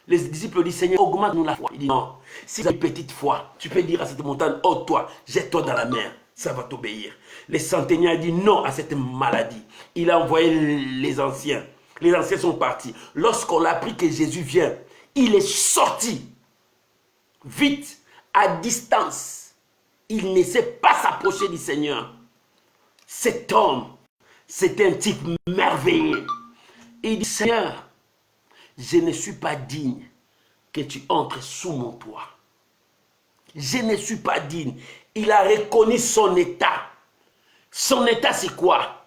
Les disciples disent, Seigneur, augmente-nous la foi. Il dit, non, si tu as une petite foi, tu peux dire à cette montagne, ôte-toi, jette-toi dans la mer, ça va t'obéir. Les centeniers disent non à cette maladie. Il a envoyé les anciens. Les anciens sont partis. Lorsqu'on a appris que Jésus vient, il est sorti, vite, à distance. Il ne sait pas s'approcher du Seigneur. Cet homme, c'est un type merveilleux. Il dit, Seigneur, je ne suis pas digne que tu entres sous mon toit. Je ne suis pas digne. Il a reconnu son état. Son état, c'est quoi?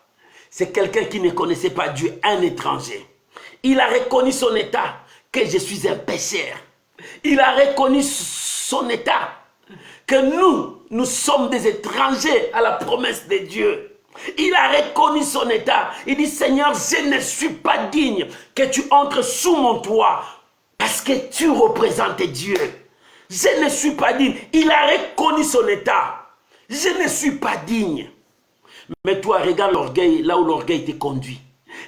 C'est quelqu'un qui ne connaissait pas Dieu, un étranger. Il a reconnu son état, que je suis un pécheur. Il a reconnu son état, que nous sommes des étrangers à la promesse de Dieu. Il a reconnu son état. Il dit, Seigneur, je ne suis pas digne que tu entres sous mon toit parce que tu représentes Dieu. Je ne suis pas digne. Il a reconnu son état. Je ne suis pas digne. Mais toi, regarde l'orgueil, là où l'orgueil te conduit.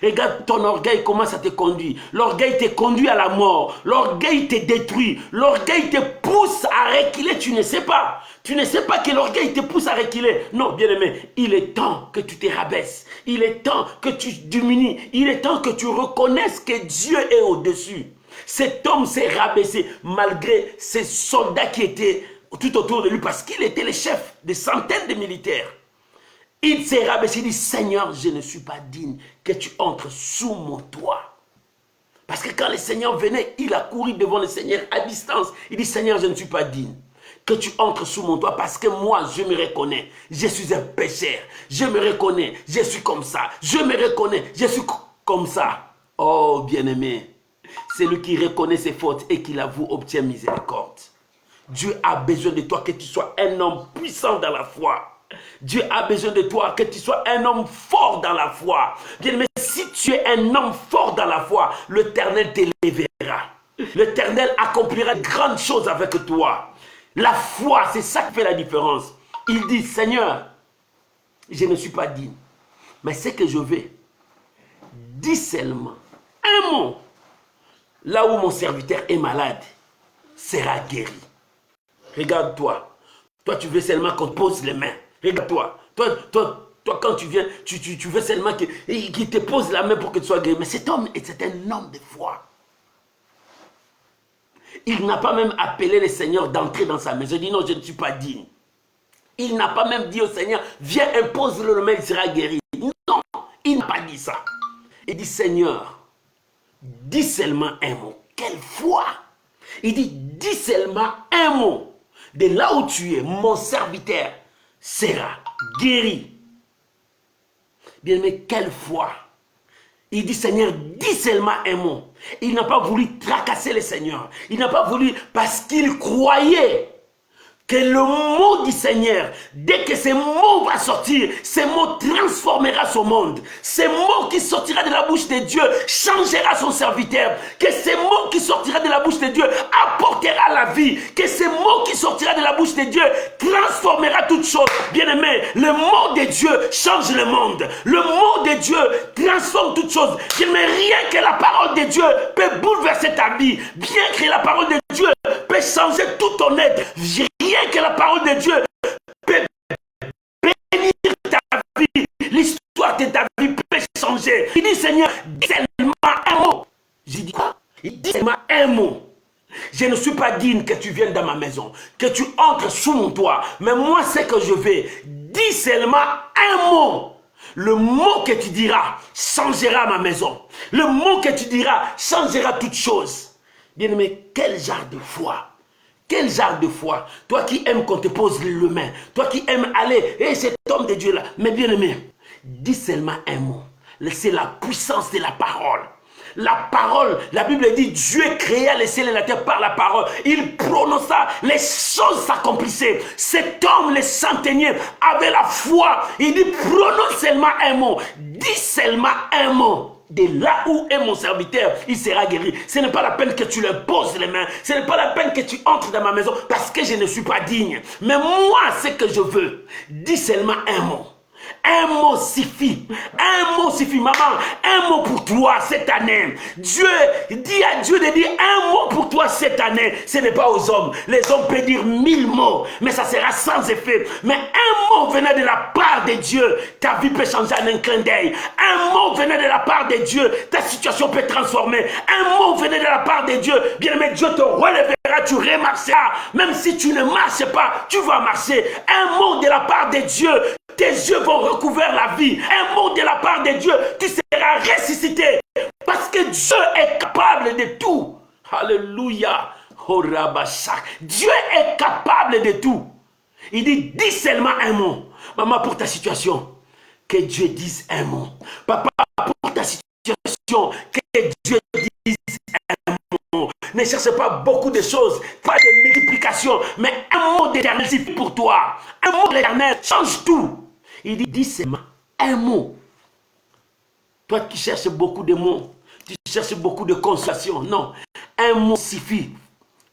Regarde ton orgueil, comment ça te conduit. L'orgueil te conduit à la mort. L'orgueil te détruit. L'orgueil te pousse à reculer. Tu ne sais pas. Tu ne sais pas que l'orgueil te pousse à reculer. Non, bien-aimé, il est temps que tu te rabaisses. Il est temps que tu diminues. Il est temps que tu reconnaisses que Dieu est au-dessus. Cet homme s'est rabaissé malgré ces soldats qui étaient tout autour de lui parce qu'il était le chef de centaines de militaires. Il s'est rabaissé, il dit, Seigneur, je ne suis pas digne que tu entres sous mon toit. Parce que quand le Seigneur venait, il a couru devant le Seigneur à distance. Il dit, Seigneur, je ne suis pas digne que tu entres sous mon toit parce que moi, je me reconnais. Je suis un pécheur. Je me reconnais. Je suis comme ça. Je me reconnais. Je suis comme ça. Oh, bien-aimé, celui qui reconnaît ses fautes et qui l'avoue obtient miséricorde. Dieu a besoin de toi que tu sois un homme puissant dans la foi. Dieu a besoin de toi que tu sois un homme fort dans la foi. Bien, mais si tu es un homme fort dans la foi, l'Éternel t'élèvera. L'Éternel accomplira de grandes choses avec toi. La foi, c'est ça qui fait la différence. Il dit, Seigneur, je ne suis pas digne, mais c'est que je vais. Dis seulement un mot. Là où mon serviteur est malade, sera guéri. Regarde-toi. Toi, tu veux seulement qu'on te pose les mains. Regarde-toi. Toi, quand tu viens, tu veux seulement qu'il te pose la main pour que tu sois guéri. Mais cet homme, c'est un homme de foi. Il n'a pas même appelé le Seigneur d'entrer dans sa maison. Il dit non, je ne suis pas digne. Il n'a pas même dit au Seigneur, viens, impose-le le main, il sera guéri. Non, il n'a pas dit ça. Il dit, Seigneur, dis seulement un mot. Quelle foi! Il dit, dis seulement un mot. De là où tu es, mon serviteur sera guéri. Bien, mais quelle foi! Il dit, Seigneur, dis seulement un mot. Il n'a pas voulu tracasser le Seigneur. Il n'a pas voulu, parce qu'il croyait que le mot du Seigneur, dès que ce mot va sortir, ce mot transformera son monde. Ce mot qui sortira de la bouche de Dieu changera son serviteur. Que ce mot qui sortira de la bouche de Dieu apportera la vie. Que ce mot qui sortira de la bouche de Dieu transformera toutes choses. Bien-aimé, le mot de Dieu change le monde. Le mot de Dieu transforme toutes choses. Mais rien que la parole de Dieu peut bouleverser ta vie. Bien que la parole de Dieu peut changer tout ton être. Rien que la parole de Dieu peut bénir ta vie. L'histoire de ta vie peut changer. Il dit, Seigneur, dis seulement un mot. J'ai dit quoi? Il dit seulement un mot. Je ne suis pas digne que tu viennes dans ma maison, que tu entres sous mon toit. Mais moi, c'est que je vais. Dis seulement un mot. Le mot que tu diras changera ma maison. Le mot que tu diras changera toutes choses. Bien-aimé, quel genre de foi? Quel genre de foi? Toi qui aimes qu'on te pose les mains, toi qui aimes aller, et cet homme de Dieu là, mais bien aimé, dis seulement un mot. C'est la puissance de la parole. La parole, la Bible dit, Dieu créa les cieux et la terre par la parole. Il prononça, les choses s'accomplissaient. Cet homme, le centenier, avait la foi. Il dit, prononce seulement un mot. Dis seulement un mot. De là où est mon serviteur, il sera guéri. Ce n'est pas la peine que tu lui poses les mains. Ce n'est pas la peine que tu entres dans ma maison parce que je ne suis pas digne. Mais moi, ce que je veux, dis seulement un mot. Un mot suffit. Un mot suffit, maman. Un mot pour toi cette année. Dieu, dis à Dieu de dire un mot pour toi cette année. Ce n'est pas aux hommes. Les hommes peuvent dire 1000 mots, mais ça sera sans effet. Mais un mot venant de la part de Dieu, ta vie peut changer en un clin d'œil. Un mot venant de la part de Dieu, ta situation peut transformer. Un mot venant de la part de Dieu, bien aimé, Dieu te relèvera, tu remarcheras. Même si tu ne marches pas, tu vas marcher. Un mot de la part de Dieu, tes yeux vont recouvrir la vie. Un mot de la part de Dieu, tu seras ressuscité. Parce que Dieu est capable de tout. Alléluia. Dieu est capable de tout. Il dit, dis seulement un mot. Maman, pour ta situation, que Dieu dise un mot. Papa, pour ta situation, que Dieu dise un mot. Ne cherche pas beaucoup de choses, pas de multiplication, mais un mot d'éternel suffit pour toi. Un mot d'éternel change tout. Il dit, dis seulement un mot. Toi qui cherches beaucoup de mots, tu cherches beaucoup de consolation. Non, un mot suffit.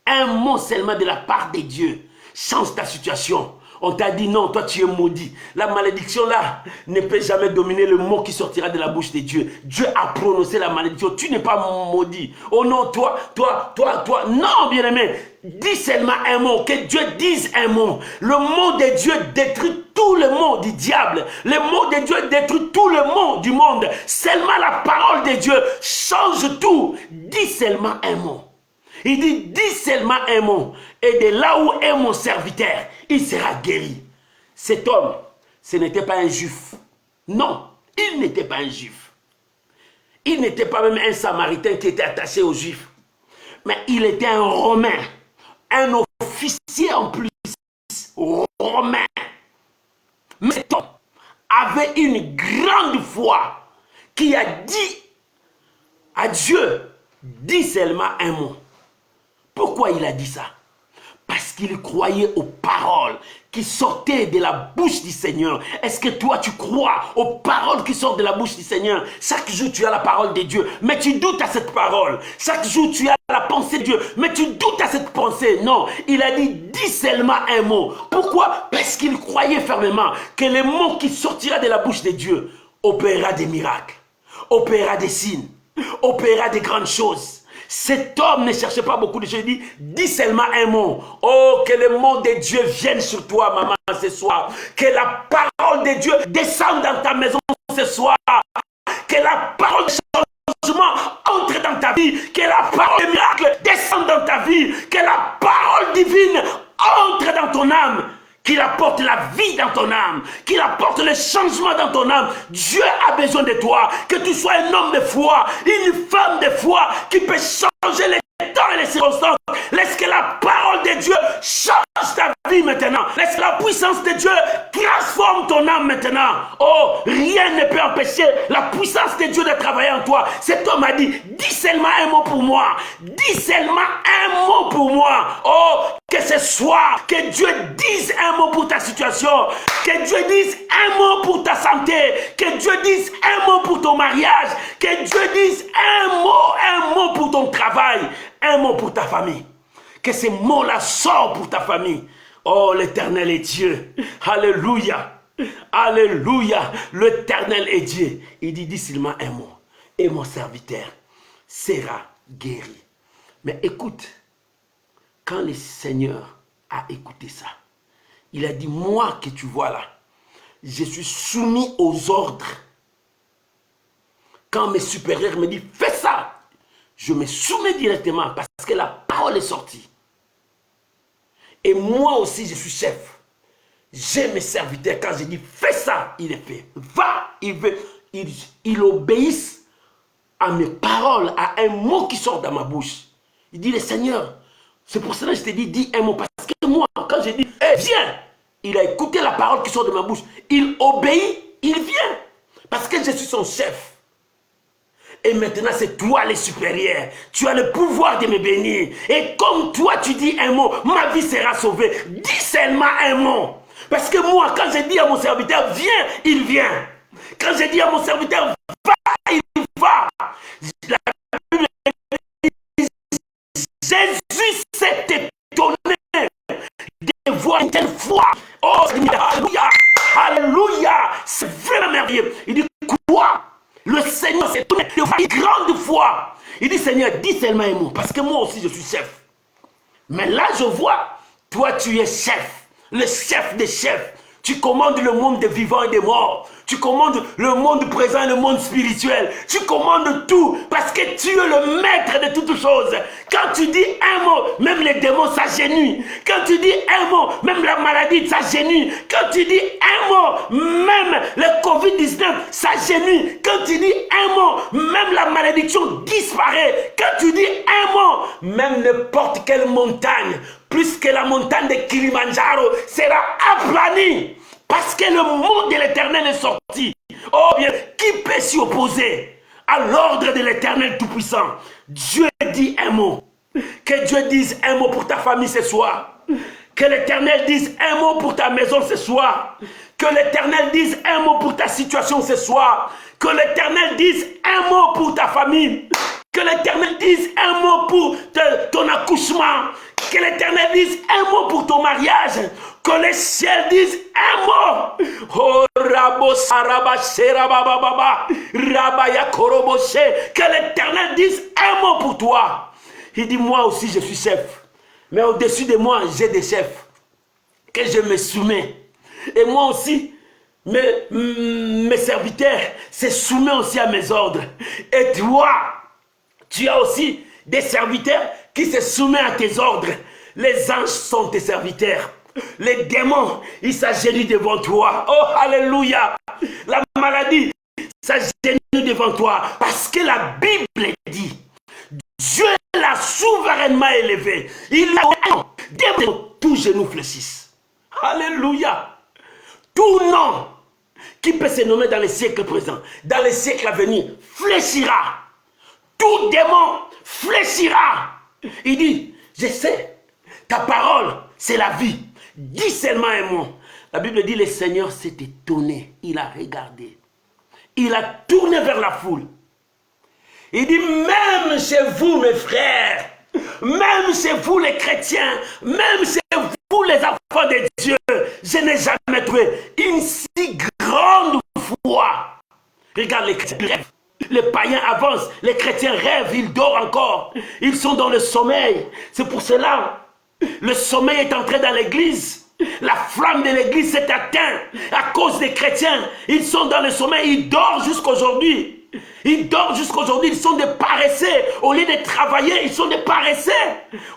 Un mot seulement de la part de Dieu change ta situation. On t'a dit non, toi tu es maudit. La malédiction là ne peut jamais dominer le mot qui sortira de la bouche de Dieu. Dieu a prononcé la malédiction. Tu n'es pas maudit. Oh non, toi. Non, bien-aimé. Dis seulement un mot. Que Dieu dise un mot. Le mot de Dieu détruit tout le mot du diable. Le mot de Dieu détruit tout le mot du monde. Seulement la parole de Dieu change tout. Dis seulement un mot. Il dit, dis seulement un mot. Et de là où est mon serviteur, il sera guéri. Cet homme, ce n'était pas un juif. Non, il n'était pas un juif. Il n'était pas même un samaritain qui était attaché aux juifs. Mais il était un romain. Un officier en plus. Romain. Mais cet homme avait une grande foi qui a dit à Dieu, dis seulement un mot. Pourquoi il a dit ça? Parce qu'il croyait aux paroles qui sortaient de la bouche du Seigneur. Est-ce que toi, tu crois aux paroles qui sortent de la bouche du Seigneur? Chaque jour, tu as la parole de Dieu, mais tu doutes à cette parole. Chaque jour, tu as la pensée de Dieu, mais tu doutes à cette pensée. Non, il a dit, dis seulement un mot. Pourquoi? Parce qu'il croyait fermement que le mot qui sortira de la bouche de Dieu opérera des miracles, opérera des signes, opérera des grandes choses. Cet homme ne cherchait pas beaucoup de choses. Il dit, dis seulement un mot. Oh, que le mot de Dieu vienne sur toi, maman, ce soir. Que la parole de Dieu descende dans ta maison ce soir. Que la parole de changement entre dans ta vie. Que la parole de miracle descende dans ta vie. Que la parole divine entre dans ton âme. Qu'il apporte la vie dans ton âme, qu'il apporte le changement dans ton âme. Dieu a besoin de toi, que tu sois un homme de foi, une femme de foi qui peut changer les temps et les circonstances. Laisse que la parole de Dieu change ta vie maintenant. Laisse que la puissance de Dieu transforme ton âme maintenant. Oh, rien ne peut empêcher la puissance de Dieu de travailler en toi. Cet homme a dit, dis seulement un mot pour moi. Dis seulement un mot pour moi. Oh, que ce soir, que Dieu dise un mot pour ta situation, que Dieu dise un mot pour ta santé, que Dieu dise un mot pour ton mariage, que Dieu dise un mot pour ton travail, un mot pour ta famille. Que ces mots-là sortent pour ta famille. Oh, l'Éternel est Dieu. Alléluia. Alléluia. L'Éternel est Dieu. Il dit seulement un mot. Et mon serviteur sera guéri. Mais écoute, quand le Seigneur a écouté ça, il a dit, moi que tu vois là, je suis soumis aux ordres. Quand mes supérieurs me disent, fais ça, je me soumets directement parce que la parole est sortie. Et moi aussi, je suis chef. J'ai mes serviteurs. Quand je dis, fais ça, il est fait. Va, il obéissent à mes paroles, à un mot qui sort dans ma bouche. Il dit, le Seigneur, c'est pour cela que je te dis, dis un mot. Parce que moi, quand je dis, hey, viens, il a écouté la parole qui sort de ma bouche. Il obéit, il vient. Parce que je suis son chef. Et maintenant, c'est toi le supérieur. Tu as le pouvoir de me bénir. Et comme toi, tu dis un mot, ma vie sera sauvée. Dis seulement un mot. Parce que moi, quand je dis à mon serviteur, viens, il vient. Quand je dis à mon serviteur, va, il va. La Bible dit, Jésus s'est étonné de voir une telle foi. Oh, alléluia, alléluia. C'est vraiment merveilleux. Il dit, quoi? Le Seigneur s'est étonné de voir une grande foi. Il dit, Seigneur, dis seulement un mot. Parce que moi aussi, je suis chef. Mais là, je vois, toi, tu es chef. Le chef des chefs. Tu commandes le monde des vivants et des morts. Tu commandes le monde présent et le monde spirituel. Tu commandes tout parce que tu es le maître de toutes choses. Quand tu dis un mot, même les démons s'agenouillent. Quand tu dis un mot, même la maladie s'agenouille. Quand tu dis un mot, même le Covid-19 s'agenouille. Quand tu dis un mot, même la malédiction disparaît. Quand tu dis un mot, même n'importe quelle montagne, plus que la montagne de Kilimanjaro, sera aplanie. Parce que le mot de l'Éternel est sorti. Oh bien, qui peut s'y opposer à l'ordre de l'Éternel Tout-Puissant? Dieu dit un mot. Que Dieu dise un mot pour ta famille ce soir. Que l'Éternel dise un mot pour ta maison ce soir. Que l'Éternel dise un mot pour ta situation ce soir. Que l'Éternel dise un mot pour ta famille. Que l'Éternel dise un mot pour ton accouchement. Que l'Éternel dise un mot pour ton mariage. Que les ciels disent un mot. Oh, que l'Éternel dise un mot pour toi. Il dit, moi aussi je suis chef. Mais au-dessus de moi, j'ai des chefs. Que je me soumets. Et moi aussi, mes serviteurs se soumettent aussi à mes ordres. Et toi, tu as aussi des serviteurs qui se soumettent à tes ordres. Les anges sont tes serviteurs. Les démons, ils s'agenouillent devant toi. Oh, alléluia. La maladie s'agenouille devant toi. Parce que la Bible dit, Dieu l'a souverainement élevé. Il a dès tout genou fléchisse. Alléluia. Tout nom qui peut se nommer dans les siècles présents, dans les siècles à venir, fléchira. Tout démon fléchira. Il dit, je sais, Ta parole, c'est la vie. Dis seulement un mot. La Bible dit, le Seigneur s'est étonné. Il a regardé. Il a tourné vers la foule. Il dit, même chez vous, mes frères, même chez vous, les chrétiens, même chez vous, les enfants de Dieu, je n'ai jamais trouvé une si grande foi. Regarde, les chrétiens rêvent. Les païens avancent, les chrétiens rêvent, ils dorment encore. Ils sont dans le sommeil. C'est pour cela, le sommeil est entré dans l'église. La flamme de l'église s'est atteinte à cause des chrétiens. Ils sont dans le sommeil, ils dorment jusqu'aujourd'hui. Ils dorment jusqu'aujourd'hui, ils sont des paresseux. Au lieu de travailler, ils sont des paresseux.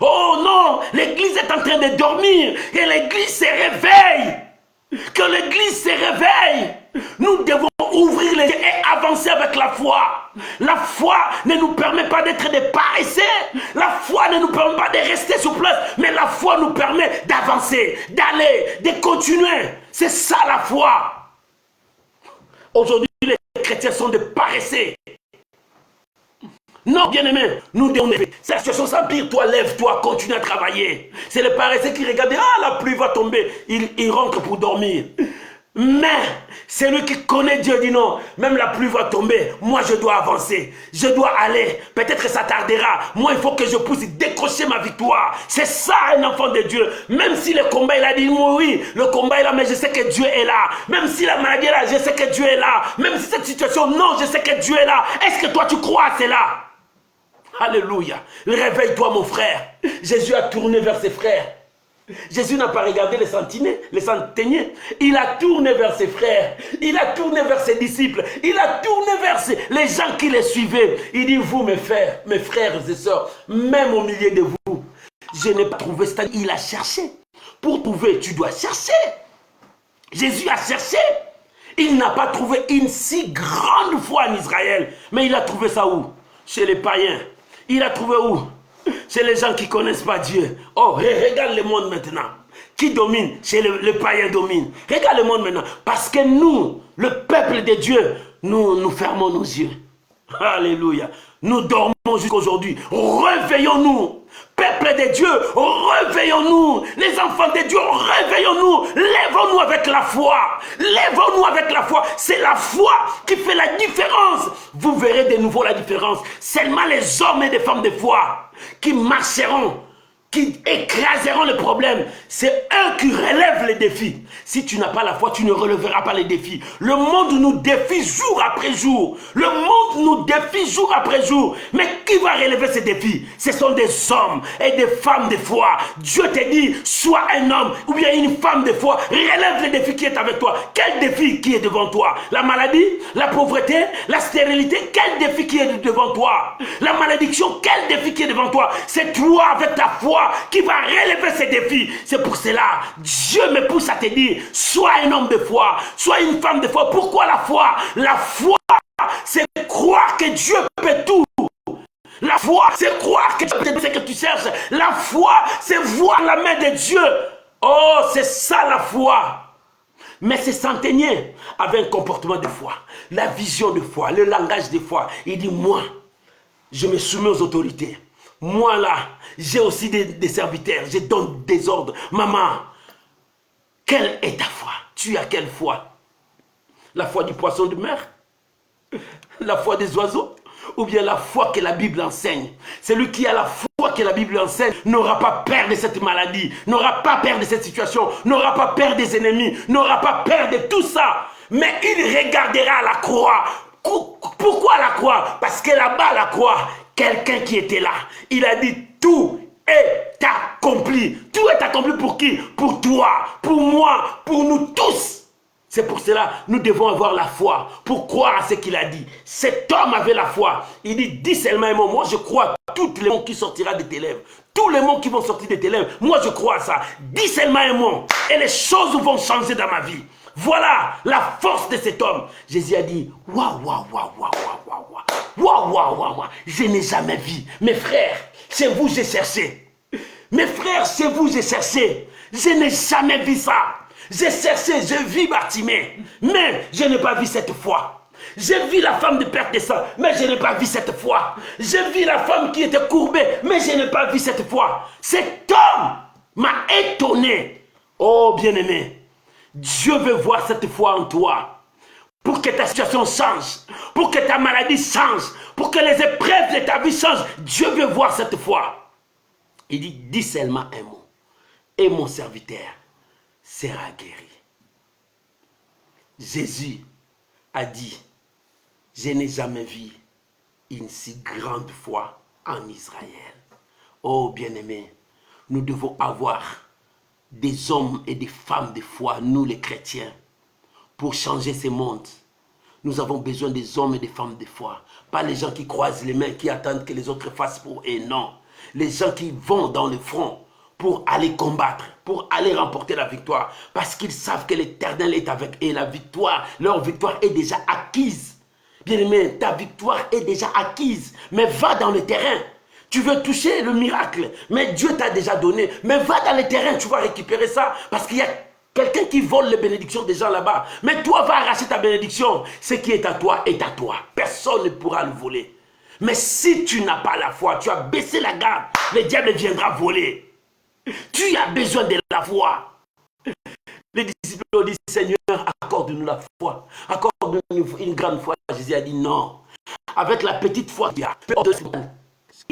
Oh non, l'église est en train de dormir. Et l'église se réveille. Que l'église se réveille. Nous devons ouvrir les yeux et avancer avec la foi. La foi ne nous permet pas d'être des paresseux. La foi ne nous permet pas de rester sur place. Mais la foi nous permet d'avancer, d'aller, de continuer. C'est ça la foi. Aujourd'hui, les chrétiens sont des paresseux. Non, bien-aimé, nous devons... Cette situation s'empire, toi, lève-toi, continue à travailler. C'est les paresseux qui regardent, ah, la pluie va tomber. Il rentre pour dormir. Mais celui qui connaît Dieu dit non, même la pluie va tomber, moi je dois avancer, je dois aller, peut-être que ça tardera, moi il faut que je puisse décrocher ma victoire. C'est ça un enfant de Dieu. Même si le combat il a dit oui, le combat est là, mais je sais que Dieu est là. Même si la maladie est là, je sais que Dieu est là. Même si cette situation, non, je sais que Dieu est là. Est-ce que toi tu crois à cela? Alléluia. Réveille-toi mon frère. Jésus a tourné vers ses frères. Jésus n'a pas regardé les centeniers. Il a tourné vers ses frères. Il a tourné vers ses disciples. Il a tourné vers les gens qui les suivaient. Il dit, vous mes frères et sœurs, même au milieu de vous, je n'ai pas trouvé. Il a cherché. Pour trouver, tu dois chercher. Jésus a cherché. Il n'a pas trouvé une si grande foi en Israël. Mais il a trouvé ça où? Chez les païens. Il a trouvé où? Chez les gens qui ne connaissent pas Dieu. Oh, regarde le monde maintenant. Qui domine? Chez le païen domine. Regarde le monde maintenant. Parce que nous, le peuple de Dieu, nous fermons nos yeux. Alléluia. Nous dormons jusqu'aujourd'hui. Réveillons-nous. Peuple de Dieu, réveillons-nous. Les enfants de Dieu, réveillons-nous. Lèvons-nous avec la foi. Lèvons-nous avec la foi. C'est la foi qui fait la différence. Vous verrez de nouveau la différence. Seulement les hommes et les femmes de foi qui marcheront, qui écraseront les problèmes. C'est eux qui relèvent les défis. Si tu n'as pas la foi, tu ne relèveras pas les défis. Le monde nous défie jour après jour. Le monde nous défie jour après jour. Mais qui va relever ces défis? Ce sont des hommes et des femmes de foi. Dieu te dit, sois un homme ou bien une femme de foi. Relève les défis qui est avec toi. Quel défi qui est devant toi? La maladie, la pauvreté, la stérilité. Quel défi qui est devant toi? La malédiction, quel défi qui est devant toi? C'est toi avec ta foi qui va relever ces défis. C'est pour cela, Dieu me pousse à te dire, sois un homme de foi, sois une femme de foi. Pourquoi la foi? La foi, c'est croire que Dieu peut tout. La foi, c'est croire que Dieu peut tout ce que tu cherches. La foi, c'est voir la main de Dieu. Oh, c'est ça la foi. Mais ces centeniers avaient un comportement de foi, la vision de foi, le langage de foi. Il dit, moi, je me soumets aux autorités. Moi là, j'ai aussi des serviteurs, je donne des ordres. Maman, quelle est ta foi? Tu as quelle foi? La foi du poisson de mer? La foi des oiseaux? Ou bien la foi que la Bible enseigne? Celui qui a la foi que la Bible enseigne n'aura pas peur de cette maladie, n'aura pas peur de cette situation, n'aura pas peur des ennemis, n'aura pas peur de tout ça. Mais il regardera la croix. Pourquoi la croix? Parce que là-bas, la croix, quelqu'un qui était là, il a dit tout est accompli. Tout est accompli pour qui? Pour toi, pour moi, pour nous tous. C'est pour cela nous devons avoir la foi pour croire à ce qu'il a dit. Cet homme avait la foi. Il dit, dis seulement un mot. Moi je crois à tous les mots qui sortira de tes lèvres. Tous les mots qui vont sortir de tes lèvres. Moi je crois à ça. Dis seulement un mot et les choses vont changer dans ma vie. Voilà la force de cet homme. Jésus a dit, waouh, waouh, waouh, waouh, waouh, waouh, waouh, waouh, waouh, waouh. Je n'ai jamais vu. Mes frères, chez vous j'ai cherché. Mes frères, chez vous j'ai cherché. Je n'ai jamais vu ça. J'ai cherché, j'ai vu Bartimée, mais je n'ai pas vu cette foi. J'ai vu la femme de perte de sang, mais je n'ai pas vu cette foi. J'ai vu la femme qui était courbée, mais je n'ai pas vu cette foi. Cet homme m'a étonné. Oh bien-aimé, Dieu veut voir cette foi en toi. Pour que ta situation change, pour que ta maladie change, pour que les épreuves de ta vie changent. Dieu veut voir cette foi. Il dit, dis seulement un mot. Et mon serviteur sera guéri. Jésus a dit, je n'ai jamais vu une si grande foi en Israël. Oh bien-aimés, nous devons avoir des hommes et des femmes de foi, nous les chrétiens, pour changer ce monde. Nous avons besoin des hommes et des femmes de foi. Pas les gens qui croisent les mains, qui attendent que les autres fassent pour eux, non. Les gens qui vont dans le front pour aller combattre, pour aller remporter la victoire. Parce qu'ils savent que l'Éternel est avec eux. La victoire, leur victoire est déjà acquise. Bien-aimé, ta victoire est déjà acquise. Mais va dans le terrain. Tu veux toucher le miracle, mais Dieu t'a déjà donné. Mais va dans le terrain, tu vas récupérer ça. Parce qu'il y a quelqu'un qui vole les bénédictions des gens là-bas. Mais toi, va arracher ta bénédiction. Ce qui est à toi est à toi. Personne ne pourra le voler. Mais si tu n'as pas la foi, tu as baissé la garde, le diable viendra voler. Tu as besoin de la foi. Les disciples ont dit, Seigneur, accorde-nous la foi. Accorde-nous une grande foi. Jésus a dit non. Avec la petite foi qu'il y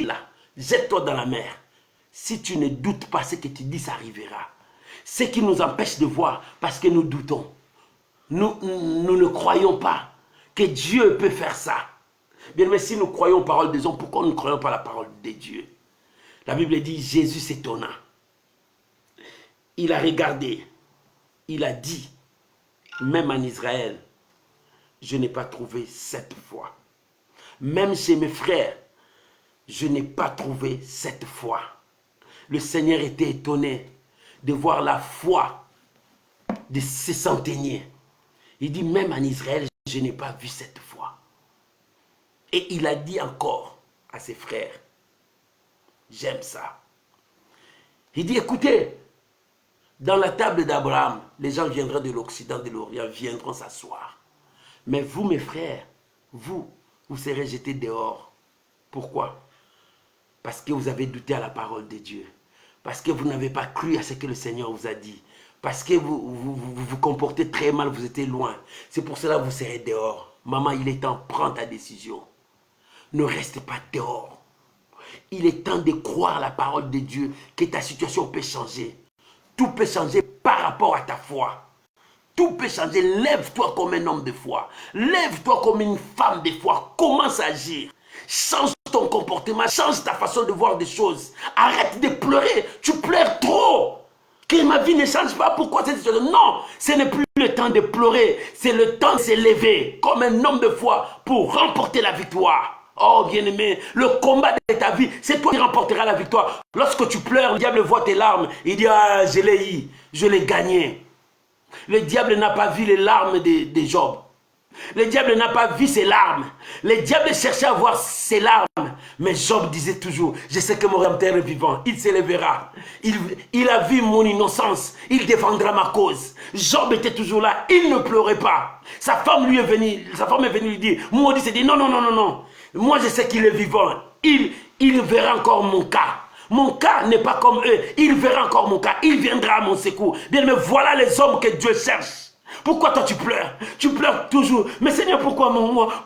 a, jette-toi dans la mer. Si tu ne doutes pas ce que tu dis, ça arrivera. Ce qui nous empêche de voir, parce que nous doutons. Nous ne croyons pas que Dieu peut faire ça. Bien, mais si nous croyons aux paroles des hommes, pourquoi nous ne croyons pas la parole de Dieu? La Bible dit, Jésus s'étonna. Il a regardé. Il a dit, même en Israël, je n'ai pas trouvé cette foi. Même chez mes frères, je n'ai pas trouvé cette foi. Le Seigneur était étonné de voir la foi de ces centeniers. Il dit, même en Israël, je n'ai pas vu cette foi. Et il a dit encore à ses frères, j'aime ça. Il dit, écoutez, dans la table d'Abraham, les gens viendront de l'Occident, de l'Orient, viendront s'asseoir. Mais vous, mes frères, vous serez jetés dehors. Pourquoi? Parce que vous avez douté à la parole de Dieu. Parce que vous n'avez pas cru à ce que le Seigneur vous a dit. Parce que vous comportez très mal, vous étiez loin. C'est pour cela que vous serez dehors. Maman, il est temps, prends ta décision. Ne reste pas dehors. Il est temps de croire à la parole de Dieu, que ta situation peut changer. Tout peut changer par rapport à ta foi. Tout peut changer. Lève-toi comme un homme de foi. Lève-toi comme une femme de foi. Commence à agir. Change ton comportement. Change ta façon de voir des choses. Arrête de pleurer. Tu pleures trop. Que ma vie ne change pas. Pourquoi cette situation? Non, ce n'est plus le temps de pleurer. C'est le temps de se lever comme un homme de foi pour remporter la victoire. Oh bien-aimé, le combat de ta vie, c'est toi qui remporteras la victoire. Lorsque tu pleures, le diable voit tes larmes. Il dit, ah, je l'ai eu, je l'ai gagné. Le diable n'a pas vu les larmes de Job. Le diable n'a pas vu ses larmes. Le diable cherchait à voir ses larmes. Mais Job disait toujours, je sais que mon Rédempteur est vivant. Il s'élèvera. Il a vu mon innocence. Il défendra ma cause. Job était toujours là. Il ne pleurait pas. Sa femme est venue lui dire, maudit, s'est dit, non, non, non, non, non. Moi, je sais qu'il est vivant. Il verra encore mon cas. Mon cas n'est pas comme eux. Il verra encore mon cas. Il viendra à mon secours. Bien, mais voilà les hommes que Dieu cherche. Pourquoi toi tu pleures? Tu pleures toujours. Mais Seigneur, pourquoi moi?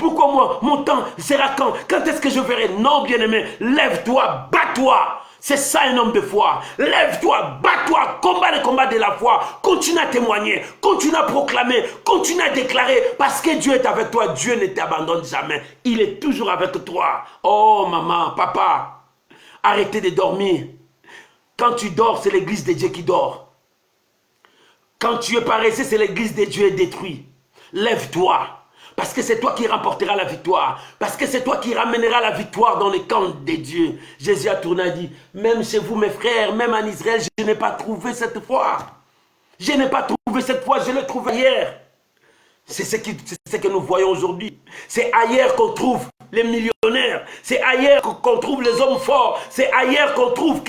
Mon temps sera quand? Quand est-ce que je verrai? Non, bien-aimé, lève-toi, bats-toi. C'est ça un homme de foi. Lève-toi, bats-toi, combat le combat de la foi. Continue à témoigner, continue à proclamer, continue à déclarer. Parce que Dieu est avec toi, Dieu ne t'abandonne jamais. Il est toujours avec toi. Oh maman, papa, arrêtez de dormir. Quand tu dors, c'est l'église de Dieu qui dort. Quand tu es paresseux, c'est l'église de Dieu est détruite. Lève-toi. Parce que c'est toi qui remporteras la victoire. Parce que c'est toi qui ramèneras la victoire dans le camp de Dieu. Jésus a tourné et dit, même chez vous mes frères, même en Israël, je n'ai pas trouvé cette foi. Je n'ai pas trouvé cette foi, je l'ai trouvée ailleurs. C'est ce que nous voyons aujourd'hui. C'est ailleurs qu'on trouve les millionnaires. C'est ailleurs qu'on trouve les hommes forts. C'est ailleurs qu'on trouve.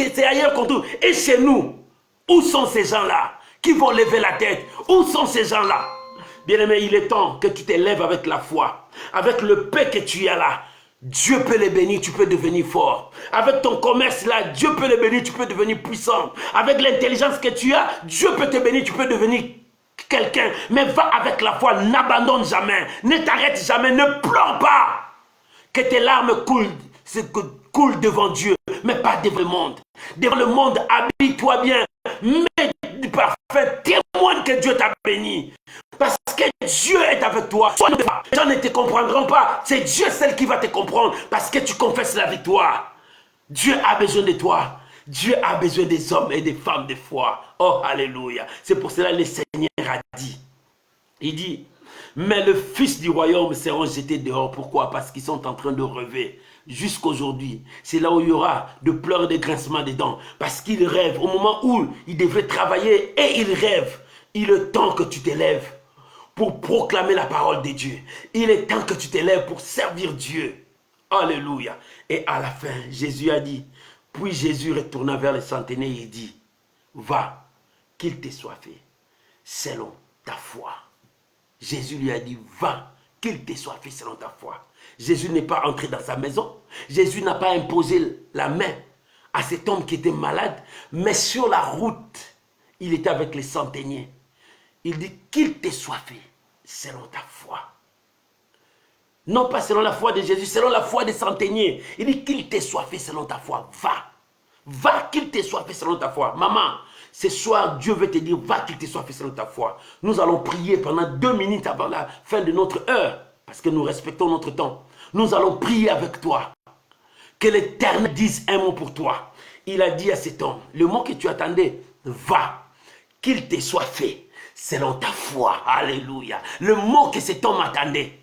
Et chez nous, où sont ces gens-là qui vont lever la tête? Où sont ces gens-là? Bien-aimé, il est temps que tu te lèves avec la foi, avec le paix que tu as là. Dieu peut les bénir, tu peux devenir fort. Avec ton commerce là, Dieu peut les bénir, tu peux devenir puissant. Avec l'intelligence que tu as, Dieu peut te bénir, tu peux devenir quelqu'un. Mais va avec la foi, n'abandonne jamais, ne t'arrête jamais, ne pleure pas. Que tes larmes coulent devant Dieu, mais pas devant le monde. Devant le monde, habille-toi bien, mets du parfum, témoigne que Dieu t'a béni. Parce que Dieu est avec toi. Les gens ne te comprendront pas. C'est Dieu seul qui va te comprendre parce que tu confesses la victoire. Dieu a besoin de toi. Dieu a besoin des hommes et des femmes de foi. Oh, alléluia. C'est pour cela que le Seigneur a dit. Il dit, mais le fils du royaume seront jetés dehors. Pourquoi? Parce qu'ils sont en train de rêver. Jusqu'aujourd'hui, c'est là où il y aura de pleurs et de grincements des dents. Parce qu'ils rêvent. Au moment où ils devraient travailler et ils rêvent. Il est temps que tu t'élèves pour proclamer la parole de Dieu. Il est temps que tu t'élèves pour servir Dieu. Alléluia. Et à la fin, Jésus a dit, puis Jésus retourna vers les centenaires et dit, va, qu'il te soit fait, selon ta foi. Jésus lui a dit, va, qu'il te soit fait selon ta foi. Jésus n'est pas entré dans sa maison. Jésus n'a pas imposé la main à cet homme qui était malade. Mais sur la route, il était avec les centeniers. Il dit, qu'il te soit fait selon ta foi. Non pas selon la foi de Jésus, selon la foi des centeniers. Il dit, qu'il te soit fait selon ta foi. Va. Va, qu'il te soit fait selon ta foi. Maman, ce soir, Dieu veut te dire, va, qu'il te soit fait selon ta foi. Nous allons prier pendant 2 minutes avant la fin de notre heure. Parce que nous respectons notre temps. Nous allons prier avec toi. Que l'Éternel dise un mot pour toi. Il a dit à cet homme, le mot que tu attendais, va, qu'il te soit fait selon ta foi. Alléluia. Le mot que cet homme attendait.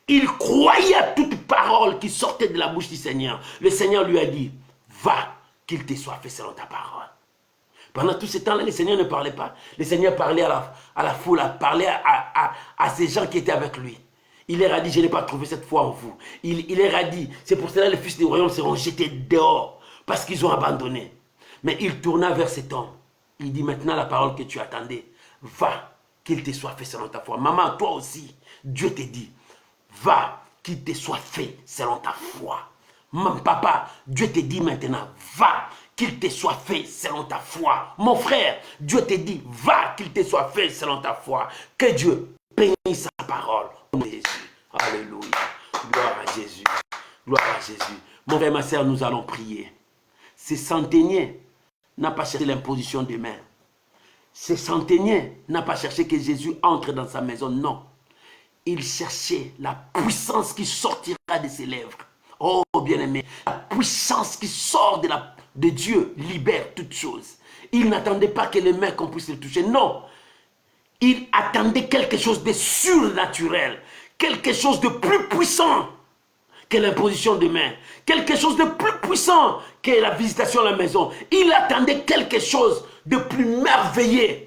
Il croyait à toute parole qui sortait de la bouche du Seigneur. Le Seigneur lui a dit, va, qu'il te soit fait selon ta parole. Pendant tout ce temps-là, le Seigneur ne parlait pas. Le Seigneur parlait à la foule, parlait à ces gens qui étaient avec lui. Il leur a dit, je n'ai pas trouvé cette foi en vous. Il leur a dit, c'est pour cela que les fils du royaume seront jetés dehors, parce qu'ils ont abandonné. Mais il tourna vers cet homme. Il dit, maintenant la parole que tu attendais, va, qu'il te soit fait selon ta foi. Maman, toi aussi, Dieu te dit, va, qu'il te soit fait selon ta foi. Mon papa, Dieu te dit maintenant, va, qu'il te soit fait selon ta foi. Mon frère, Dieu te dit, va, qu'il te soit fait selon ta foi. Que Dieu bénisse sa parole. Jésus. Alléluia. Gloire à Jésus. Gloire à Jésus. Mon frère, ma soeur, nous allons prier. Ce centenier n'a pas cherché l'imposition des mains. Ce centenier n'a pas cherché que Jésus entre dans sa maison. Non. Il cherchait la puissance qui sortira de ses lèvres. Oh, bien-aimé, la puissance qui sort de Dieu libère toutes choses. Il n'attendait pas que les mains qu'on puisse le toucher. Non. Il attendait quelque chose de surnaturel. Quelque chose de plus puissant que l'imposition de mains. Quelque chose de plus puissant que la visitation à la maison. Il attendait quelque chose de plus merveilleux.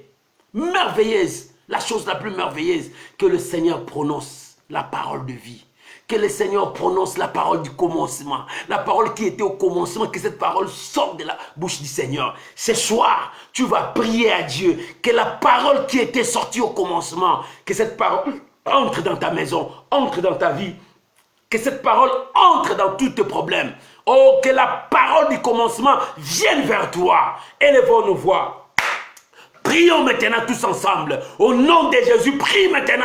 Merveilleuse. La chose la plus merveilleuse, que le Seigneur prononce la parole de vie. Que le Seigneur prononce la parole du commencement. La parole qui était au commencement, que cette parole sorte de la bouche du Seigneur. Ce soir, tu vas prier à Dieu. Que la parole qui était sortie au commencement, que cette parole entre dans ta maison, entre dans ta vie. Que cette parole entre dans tous tes problèmes. Oh, que la parole du commencement vienne vers toi. Élevons nos voix. Prions maintenant tous ensemble. Au nom de Jésus, prie maintenant.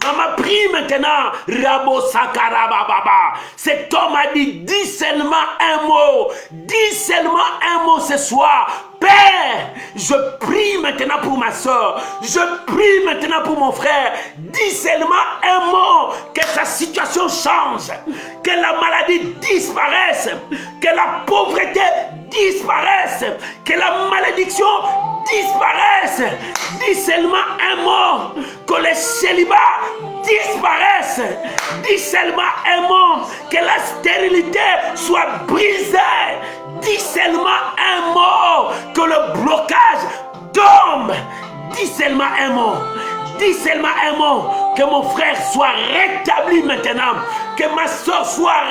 Maman, prie maintenant. Rabo Sakarababa. Cet homme a dit, dis seulement un mot. Dis seulement un mot ce soir. Père, je prie maintenant pour ma soeur. Je prie maintenant pour mon frère. Dis seulement un mot. Que sa situation change. Que la maladie disparaisse. Que la pauvreté disparaisse. Que la malédiction disparaisse. Dis seulement un mot. Que le célibat disparaisse. Dis seulement un mot. Que la stérilité soit brisée. Dis seulement un mot. Que le blocage tombe. Dis seulement un mot. Dis seulement un mot. Que mon frère soit rétabli maintenant. Que ma soeur soit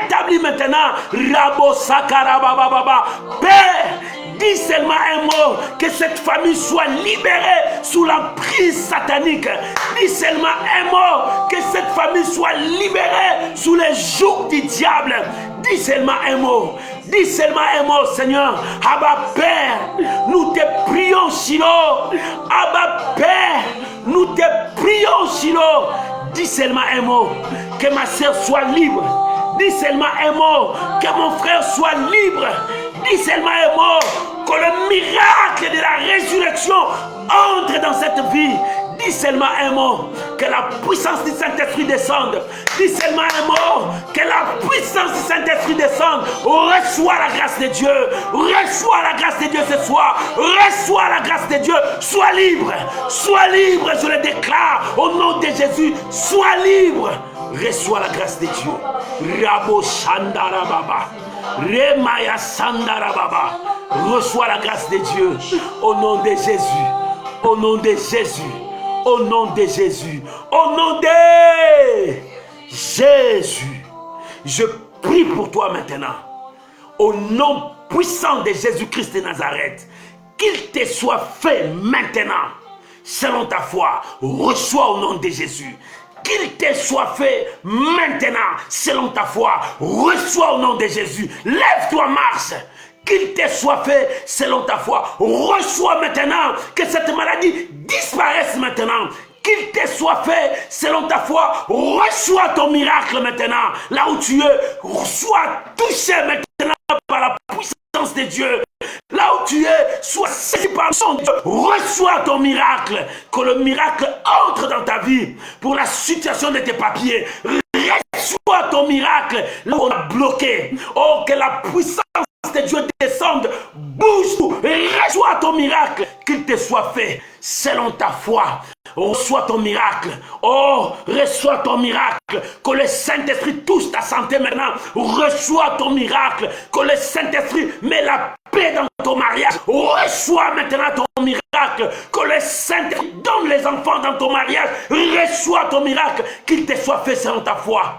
rétablie maintenant. Rabo Sakarababa. Père, Dis seulement un mot, que cette famille soit libérée sous l'emprise satanique. Dis seulement un mot, que cette famille soit libérée sous les jougs du diable. Dis seulement un mot. Dis seulement un mot, Seigneur. Abba Père, nous te prions, Shiloh. Abba Père, nous te prions, Shiloh. Dis seulement un mot, que ma soeur soit libre. Dis seulement un mot, que mon frère soit libre. Dis seulement un mot, que le miracle de la résurrection entre dans cette vie. Dis seulement un mot, que la puissance du Saint-Esprit descende. Dis seulement un mot, que la puissance du Saint-Esprit descende. Reçois la grâce de Dieu. Reçois la grâce de Dieu ce soir. Reçois la grâce de Dieu. Sois libre. Sois libre, je le déclare au nom de Jésus. Sois libre. Reçois la grâce de Dieu. Rabo Shandara Baba. Remaya Sandara Baba. Reçois la grâce de Dieu au nom de Jésus. Au nom de Jésus. Au nom de Jésus. Au nom de Jésus. Je prie pour toi maintenant. Au nom puissant de Jésus-Christ de Nazareth. Qu'il te soit fait maintenant. Selon ta foi. Reçois au nom de Jésus. Qu'il te soit fait maintenant. Selon ta foi. Reçois au nom de Jésus. Lève-toi, marche. Qu'il te soit fait selon ta foi. Reçois maintenant que cette maladie disparaisse maintenant. Qu'il te soit fait selon ta foi. Reçois ton miracle maintenant. Là où tu es, sois touché maintenant par la puissance de Dieu. Là où tu es, sois saisi par le son de Dieu. Reçois ton miracle. Que le miracle entre dans ta vie pour la situation de tes papiers. Reçois ton miracle. Là où on a bloqué. Oh, que la puissance de Dieu descende, bouge tout, reçois ton miracle, qu'il te soit fait selon ta foi. Reçois ton miracle. Oh, reçois ton miracle. Que le Saint-Esprit touche ta santé maintenant. Reçois ton miracle. Que le Saint-Esprit met la paix dans ton mariage. Reçois maintenant ton miracle. Que le Saint-Esprit donne les enfants dans ton mariage. Reçois ton miracle. Qu'il te soit fait selon ta foi.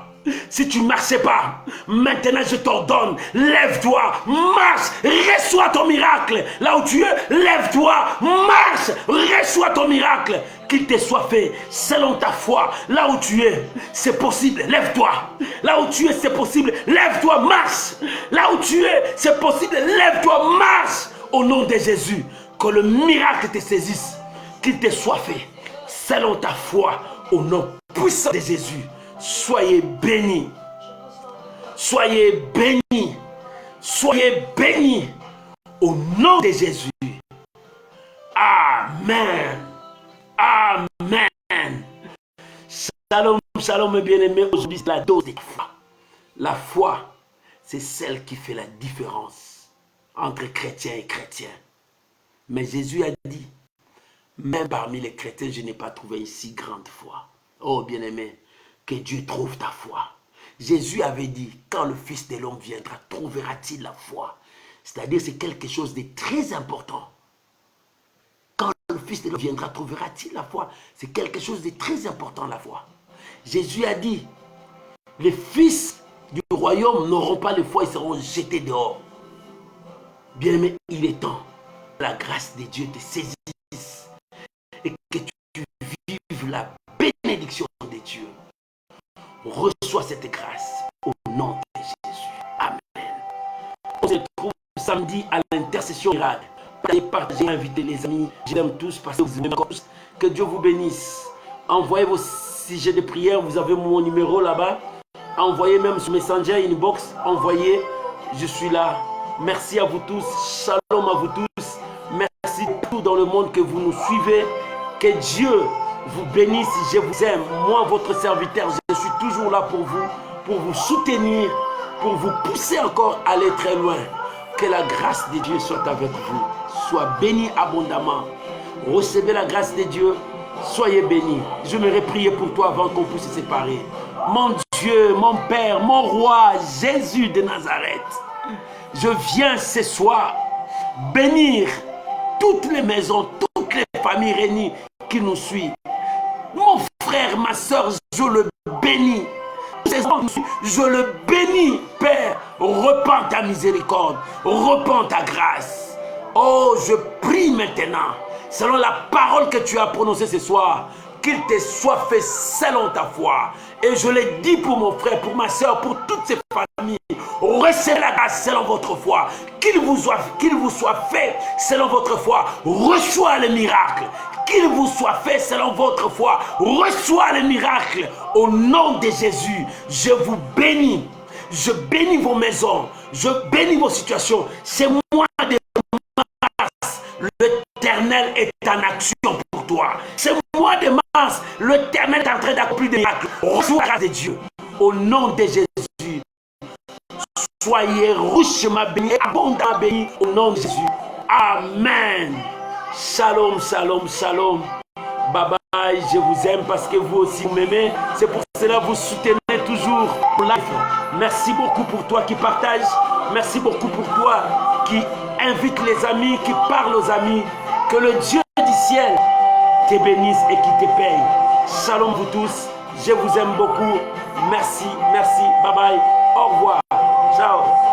Si tu ne marchais pas, maintenant je t'ordonne, lève-toi, marche, reçois ton miracle. Là où tu es, lève-toi, marche, reçois ton miracle. Qu'il te soit fait selon ta foi. Là où tu es, c'est possible, lève-toi. Là où tu es, c'est possible, lève-toi, marche. Là où tu es, c'est possible, lève-toi, marche. Au nom de Jésus, que le miracle te saisisse, qu'il te soit fait selon ta foi. Au nom puissant de Jésus. Soyez bénis. Soyez bénis. Soyez bénis. Au nom de Jésus. Amen. Amen. Shalom, shalom, mes bien-aimés. Aujourd'hui, c'est la dose de la foi. La foi, c'est celle qui fait la différence entre chrétiens et chrétiens. Mais Jésus a dit, même parmi les chrétiens, je n'ai pas trouvé une si grande foi. Oh, bien-aimé, que Dieu trouve ta foi. Jésus avait dit, quand le Fils de l'homme viendra, trouvera-t-il la foi? C'est-à-dire, c'est quelque chose de très important. Quand le Fils de l'homme viendra, trouvera-t-il la foi? C'est quelque chose de très important, la foi. Jésus a dit, les fils du royaume n'auront pas la foi, ils seront jetés dehors. Bien-aimé, il est temps que la grâce de Dieu te saisisse et que tu vives la bénédiction de Dieu. Reçois cette grâce au nom de Jésus. Amen. On se retrouve samedi à l'intercession miracle. Partagez, invitez les amis. Je l'aime tous parce que vous aimez tous. Que Dieu vous bénisse. Envoyez vos sujets de prière. Vous avez mon numéro là-bas. Envoyez même sur Messenger, Inbox. Envoyez. Je suis là. Merci à vous tous. Shalom à vous tous. Merci tout dans le monde que vous nous suivez. Que Dieu vous bénisse, je vous aime. Moi, votre serviteur, je suis toujours là pour vous soutenir, pour vous pousser encore à aller très loin. Que la grâce de Dieu soit avec vous. Sois bénis abondamment. Recevez la grâce de Dieu. Soyez bénis. Je me prier pour toi avant qu'on puisse se séparer. Mon Dieu, mon Père, mon Roi, Jésus de Nazareth. Je viens ce soir bénir toutes les maisons, toutes les familles réunies qui nous suivent. Mon frère, ma soeur, je le bénis. Je le bénis, Père. Repends ta miséricorde. Repends ta grâce. Oh, je prie maintenant, selon la parole que tu as prononcée ce soir, qu'il te soit fait selon ta foi. Et je l'ai dit pour mon frère, pour ma soeur, pour toutes ces familles. Recevez la grâce selon votre foi. Qu'il vous soit fait selon votre foi. Reçois le miracle. Qu'il vous soit fait selon votre foi. Reçois le miracle. Au nom de Jésus, je vous bénis. Je bénis vos maisons. Je bénis vos situations. C'est moi de mars. L'Éternel est en action pour toi. C'est mois de mars. L'Éternel est en train d'accomplir des miracles. Reçois la grâce de Dieu. Au nom de Jésus. Soyez richement bénis, abondamment bénis au nom de Jésus. Amen. Shalom, shalom, shalom. Bye bye, je vous aime parce que vous aussi vous m'aimez. C'est pour cela que vous soutenez toujours mon live. Merci beaucoup pour toi qui partage. Merci beaucoup pour toi qui invite les amis, qui parle aux amis. Que le Dieu du ciel te bénisse et qui te paye. Shalom vous tous. Je vous aime beaucoup. Merci, merci. Bye bye. Au revoir. Ciao.